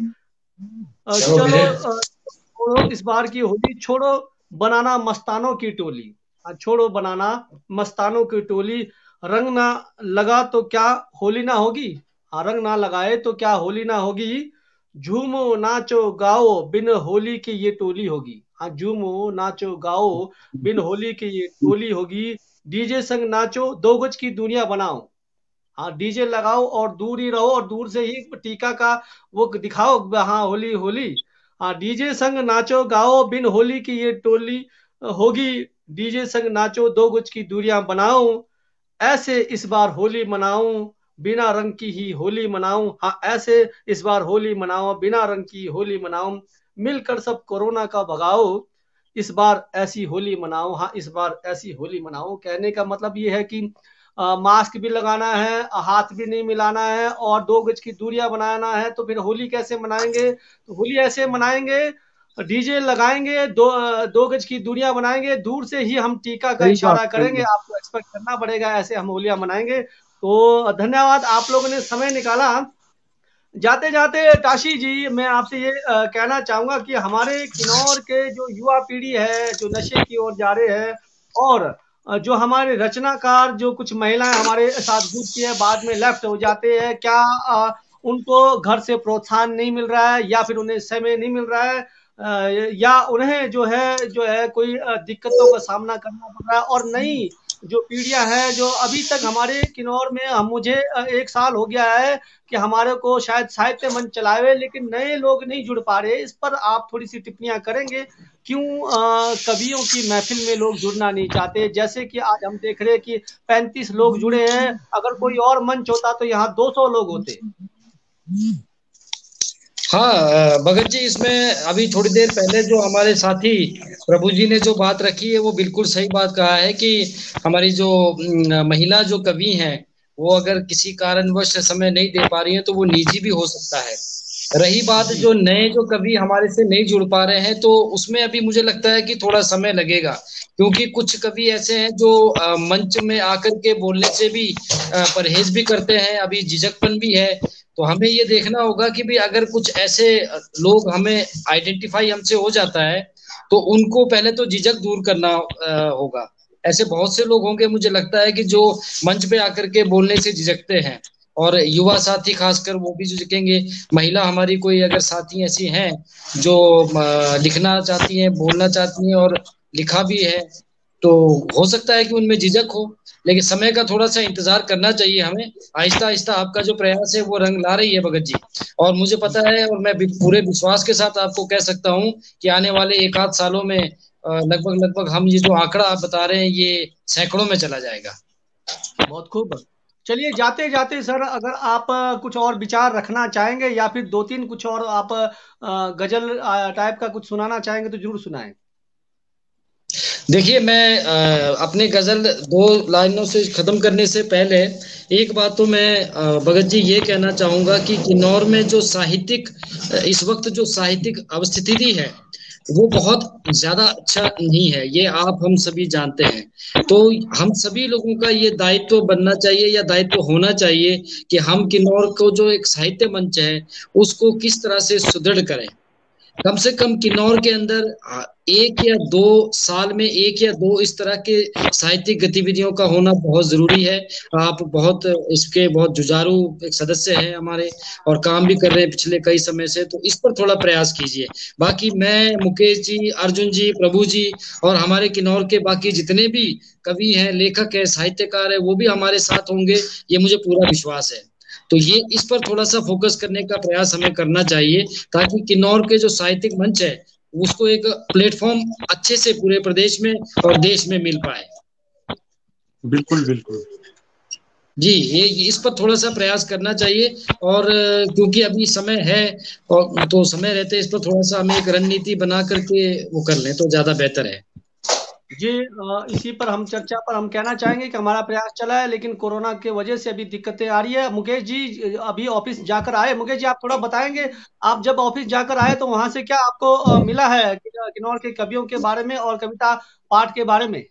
चलो छोड़ो इस बार की होली, छोड़ो बनाना मस्तानों की टोली, छोड़ो बनाना मस्तानों की टोली। रंग ना लगा तो क्या होली ना होगी, रंग ना लगाए तो क्या होली ना होगी। झूमो नाचो गाओ बिन होली की ये टोली होगी, हाँ झूमो नाचो गाओ बिन होली की ये टोली होगी। डीजे संग नाचो 2 गज की दुनिया बनाओ, हाँ डीजे लगाओ और दूर ही रहो और दूर से ही टीका का वो दिखाओ, हाँ होली होली। हाँ डीजे संग नाचो गाओ बिन होली की ये टोली होगी। डीजे संग नाचो 2 गज की दूरियां बनाओ, ऐसे इस बार होली मनाऊं बिना रंग की ही होली मनाऊं, हाँ ऐसे इस बार होली मनाओ बिना रंग की होली मनाऊं। मिलकर सब कोरोना का भगाओ, इस बार ऐसी होली मनाओ, हाँ इस बार ऐसी होली मनाओ। कहने का मतलब ये है कि मास्क भी लगाना है, हाथ भी नहीं मिलाना है और 2 गज की दूरियां बनाना है, तो फिर होली कैसे मनाएंगे। तो होली ऐसे मनाएंगे, डीजे लगाएंगे, 2 गज की दूरियां बनाएंगे, दूर से ही हम टीका का इशारा करेंगे, आपको एक्सपेक्ट करना पड़ेगा, ऐसे हम होलियां मनाएंगे। तो धन्यवाद आप लोगों ने समय निकाला। जाते जाते टाशी जी मैं आपसे ये कहना चाहूंगा कि हमारे किन्नौर के जो युवा पीढ़ी है जो नशे की ओर जा रहे हैं, और जो हमारे रचनाकार जो कुछ महिलाएं हमारे साथ जुड़ती है बाद में लेफ्ट हो जाते हैं, क्या उनको घर से प्रोत्साहन नहीं मिल रहा है या फिर उन्हें समय नहीं मिल रहा है, या उन्हें जो है कोई दिक्कतों का सामना करना पड़ रहा है। और नई जो पीढ़ियां हैं जो अभी तक हमारे किन्नौर में मुझे 1 साल हो गया है कि हमारे को शायद साहित्य मंच चलावे, लेकिन नए लोग नहीं जुड़ पा रहे। इस पर आप थोड़ी सी टिप्पणियां करेंगे, क्यों कवियों की महफिल में लोग जुड़ना नहीं चाहते। जैसे कि आज हम देख रहे हैं कि 35 लोग जुड़े हैं, अगर कोई और मंच होता तो यहाँ 200 लोग होते। हाँ भगत जी, इसमें अभी थोड़ी देर पहले जो हमारे साथी प्रभु जी ने जो बात रखी है वो बिल्कुल सही बात कहा है कि हमारी जो महिला जो कवि हैं वो अगर किसी कारणवश समय नहीं दे पा रही हैं तो वो निजी भी हो सकता है। रही बात जो नए जो कवि हमारे से नहीं जुड़ पा रहे हैं, तो उसमें अभी मुझे लगता है कि थोड़ा समय लगेगा, क्योंकि कुछ कवि ऐसे हैं जो मंच में आकर के बोलने से भी परहेज भी करते हैं, अभी झिझकपन भी है। तो हमें ये देखना होगा कि भी अगर कुछ ऐसे लोग हमें आइडेंटिफाई हमसे हो जाता है तो उनको पहले तो झिझक दूर करना होगा। ऐसे बहुत से लोग होंगे मुझे लगता है कि जो मंच पे आकर के बोलने से झिझकते हैं, और युवा साथी खासकर वो भी झिझकेंगे। महिला हमारी कोई अगर साथी ऐसी हैं जो लिखना चाहती हैं, बोलना चाहती हैं और लिखा भी है, तो हो सकता है कि उनमें झिझक हो, लेकिन समय का थोड़ा सा इंतजार करना चाहिए हमें। आहिस्ता आहिस्ता आपका जो प्रयास है वो रंग ला रही है भगत जी, और मुझे पता है और मैं पूरे विश्वास के साथ आपको कह सकता हूँ कि आने वाले 1 आध सालों में लगभग हम ये जो आंकड़ा आप बता रहे हैं ये सैकड़ों में चला जाएगा। बहुत खूब। चलिए जाते जाते सर अगर आप कुछ और विचार रखना चाहेंगे या फिर 2-3 कुछ और आप गजल टाइप का कुछ सुनाना चाहेंगे तो जरूर सुनाएं। देखिए, मैं अपने गजल 2 लाइनों से खत्म करने से पहले एक बात तो मैं भगत जी ये कहना चाहूंगा कि किन्नौर में जो साहित्यिक इस वक्त जो साहित्यिक अवस्थिति है वो बहुत ज्यादा अच्छा नहीं है, ये आप हम सभी जानते हैं। तो हम सभी लोगों का ये दायित्व बनना चाहिए या दायित्व होना चाहिए कि हम किन्नौर को जो एक साहित्य मंच है उसको किस तरह से सुदृढ़ करें। कम से कम किन्नौर के अंदर 1 या 2 साल में 1 या 2 इस तरह के साहित्यिक गतिविधियों का होना बहुत जरूरी है। आप बहुत इसके बहुत जुझारू एक सदस्य हैं हमारे और काम भी कर रहे हैं पिछले कई समय से, तो इस पर थोड़ा प्रयास कीजिए। बाकी मैं, मुकेश जी, अर्जुन जी, प्रभु जी और हमारे किन्नौर के बाकी जितने भी कवि हैं, लेखक हैं, साहित्यकार हैं, वो भी हमारे साथ होंगे, ये मुझे पूरा विश्वास है। तो ये इस पर थोड़ा सा फोकस करने का प्रयास हमें करना चाहिए ताकि किन्नौर के जो साहित्यिक मंच है उसको एक प्लेटफॉर्म अच्छे से पूरे प्रदेश में और देश में मिल पाए। बिल्कुल बिल्कुल जी, ये इस पर थोड़ा सा प्रयास करना चाहिए, और क्योंकि अभी समय है और तो समय रहते इस पर थोड़ा सा हमें एक रणनीति बना करके वो कर लें तो ज्यादा बेहतर है। जी इसी पर हम चर्चा पर हम कहना चाहेंगे कि हमारा प्रयास चला है, लेकिन कोरोना के वजह से अभी दिक्कतें आ रही है। मुकेश जी अभी ऑफिस जाकर आए, मुकेश जी आप थोड़ा बताएंगे, आप जब ऑफिस जाकर आए तो वहां से क्या आपको मिला है किन्नौर के कवियों के बारे में और कविता पाठ के बारे में?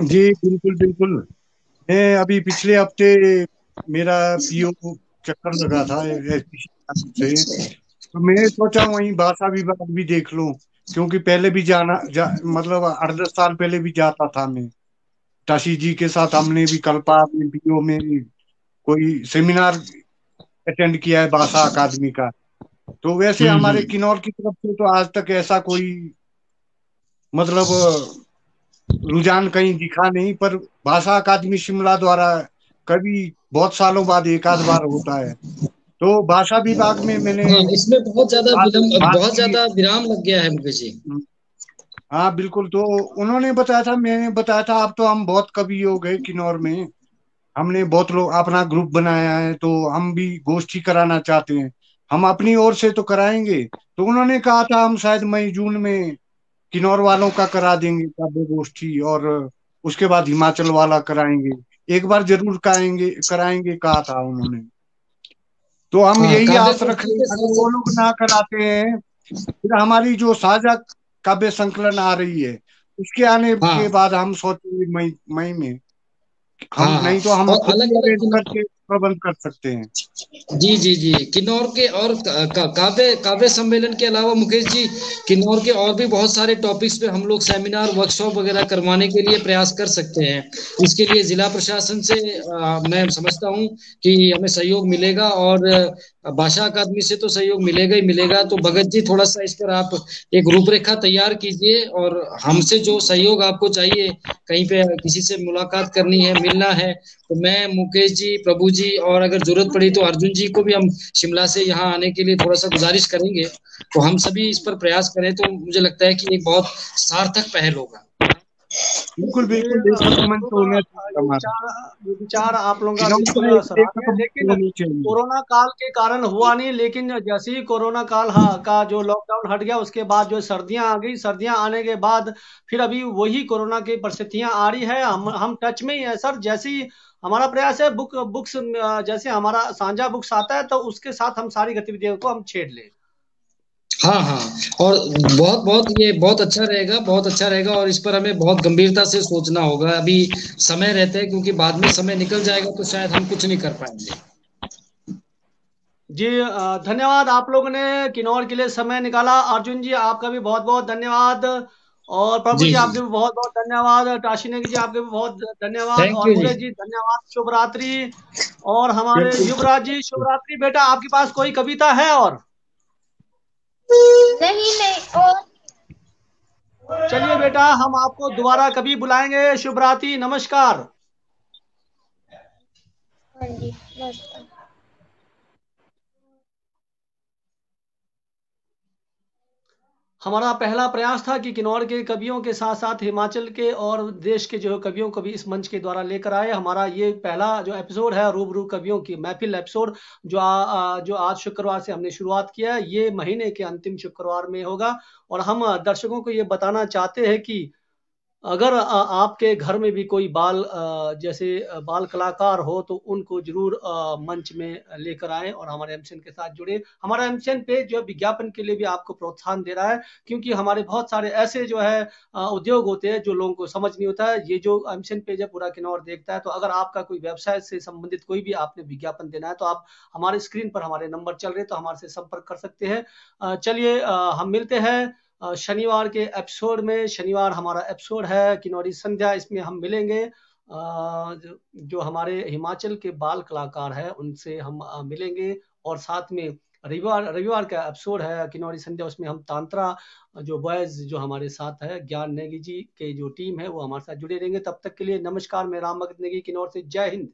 जी बिल्कुल बिल्कुल। मैं अभी पिछले हफ्ते मेरा पीओ चक्कर लगा था से, तो मैं सोचा वहीं भाषा विभाग भी देख लूं, क्योंकि पहले भी मतलब 8-10 साल पहले भी जाता था मैं। ताशी जी के साथ हमने भी कल्पा में पीओ में कोई सेमिनार अटेंड किया है भाषा अकादमी का। तो वैसे हमारे किन्नौर की तरफ से तो आज तक ऐसा कोई मतलब रुझान कहीं दिखा नहीं, पर भाषा अकादमी शिमला द्वारा कभी बहुत सालों बाद एक आध बार होता है। तो भाषा विभाग में मैंने हाँ, इसमें बहुत ज्यादा बात बहुत की। ज्यादा विराम लग गया है मुकेश जी। हाँ बिल्कुल। तो उन्होंने बताया था, मैंने बताया था, अब तो हम बहुत कवि हो गए किन्नौर में, हमने बहुत लोग अपना ग्रुप बनाया है, तो हम भी गोष्ठी कराना चाहते हैं, हम अपनी ओर से तो कराएंगे। तो उन्होंने कहा था हम शायद मई जून में किन्नौर वालों का करा देंगे काव्य गोष्ठी, और उसके बाद हिमाचल वाला कराएंगे, एक बार जरूर कराएंगे कराएंगे कहा था उन्होंने। तो हम हाँ, यही काव्य आस रख गोष्ठी रहे के हैं, साथ अगर वो लोग ना कराते हैं, फिर हमारी जो साझा काव्य संकलन आ रही है उसके आने के हाँ बाद हम सोचेंगे मई मई में। हम हाँ हाँ, नहीं तो हम और खुद अलग भी अरेंज अलग, करके प्रबंध कर सकते हैं। जी जी जी, किन्नौर के और काव्य काव्य सम्मेलन के अलावा मुकेश जी, किन्नौर के और भी बहुत सारे टॉपिक्स पे हम लोग सेमिनार वर्कशॉप वगैरह करवाने के लिए प्रयास कर सकते हैं। इसके लिए जिला प्रशासन से मैं समझता हूँ कि हमें सहयोग मिलेगा, और भाषा अकादमी से तो सहयोग मिलेगा ही मिलेगा। तो भगत जी थोड़ा सा इस पर आप एक रूपरेखा तैयार कीजिए, और हमसे जो सहयोग आपको चाहिए, कहीं पे किसी से मुलाकात करनी है, मिलना है, तो मैं, मुकेश जी, प्रभु जी, और अगर जरूरत पड़ी तो अर्जुन जी को भी हम शिमला से यहाँ आने के लिए थोड़ा सा गुजारिश करेंगे। तो हम सभी इस पर प्रयास करें तो मुझे लगता है कि एक बहुत सार्थक पहल होगा। बिल्कुल ये बिल्कुल, एकत्र मंच तो होना चाहिए हमारा। ये विचार आप लोगों का किन्नौर बिल्कुल का एक सराहनीय है, एकत्र मंच लेकिन होनी चाहिए। कोरोना काल के कारण हुआ नहीं। लेकिन जैसे ही कोरोना काल का जो लॉकडाउन हट गया, उसके बाद जो सर्दियां आ गई, सर्दियां आने के बाद फिर अभी वही कोरोना की परिस्थितियां आ रही है। हम टच में ही है सर। जैसे ही हमारा प्रयास है बुक्स जैसे हमारा साझा बुक्स आता है, तो उसके साथ हम सारी गतिविधियों को हम छेड़ लें। हाँ हाँ, और बहुत बहुत ये बहुत अच्छा रहेगा, बहुत अच्छा रहेगा, और इस पर हमें बहुत गंभीरता से सोचना होगा। अभी समय रहता है, क्योंकि बाद में समय निकल जाएगा तो शायद हम कुछ नहीं कर पाएंगे। जी धन्यवाद, आप लोगों ने किन्नौर के लिए समय निकाला। अर्जुन जी आपका भी बहुत बहुत धन्यवाद, और प्रभु जी जी जी, आपके भी बहुत बहुत धन्यवाद, टाशिनेगी जी आपके भी बहुत धन्यवाद, थैंक और यू जी। मुकेश जी धन्यवाद। शुभ रात्रि। और हमारे बिल्कुल। युवराज जी, शुभ रात्रि बेटा। आपके पास कोई कविता है? और नहीं नहीं, और चलिए बेटा, हम आपको दोबारा कभी बुलाएंगे। शुभ रात्रि, नमस्कार। हाँ जी, नमस्कार। हमारा पहला प्रयास था कि किन्नौर के कवियों के साथ साथ हिमाचल के और देश के जो कवियों को भी इस मंच के द्वारा लेकर आए। हमारा ये पहला जो एपिसोड है रूबरू कवियों की महफिल एपिसोड, जो आज शुक्रवार से हमने शुरुआत किया है, ये महीने के अंतिम शुक्रवार में होगा। और हम दर्शकों को ये बताना चाहते हैं कि अगर आपके घर में भी कोई जैसे बाल कलाकार हो, तो उनको जरूर मंच में लेकर आएं और हमारे एमसीएन के साथ जुड़े। हमारा एमसीएन पेज जो है विज्ञापन के लिए भी आपको प्रोत्साहन दे रहा है, क्योंकि हमारे बहुत सारे ऐसे जो है उद्योग होते हैं जो लोगों को समझ नहीं होता है। ये जो एमसीएन पेज है पूरा किन्नौर देखता है। तो अगर आपका कोई व्यवसाय से संबंधित कोई भी आपने विज्ञापन देना है, तो आप हमारे स्क्रीन पर हमारे नंबर चल रहे हैं, तो हमारे से संपर्क कर सकते हैं। चलिए हम मिलते हैं शनिवार के एपिसोड में। शनिवार हमारा एपिसोड है किन्नौरी संध्या, इसमें हम मिलेंगे जो हमारे हिमाचल के बाल कलाकार हैं उनसे हम मिलेंगे। और साथ में रविवार रविवार का एपिसोड है किन्नौरी संध्या, उसमें हम तांत्रा जो बॉयज जो हमारे साथ है, ज्ञान नेगी जी के जो टीम है वो हमारे साथ जुड़े रहेंगे। तब तक के लिए नमस्कार। मैं राम भगत नेगी किन्नौर से। जय हिंद।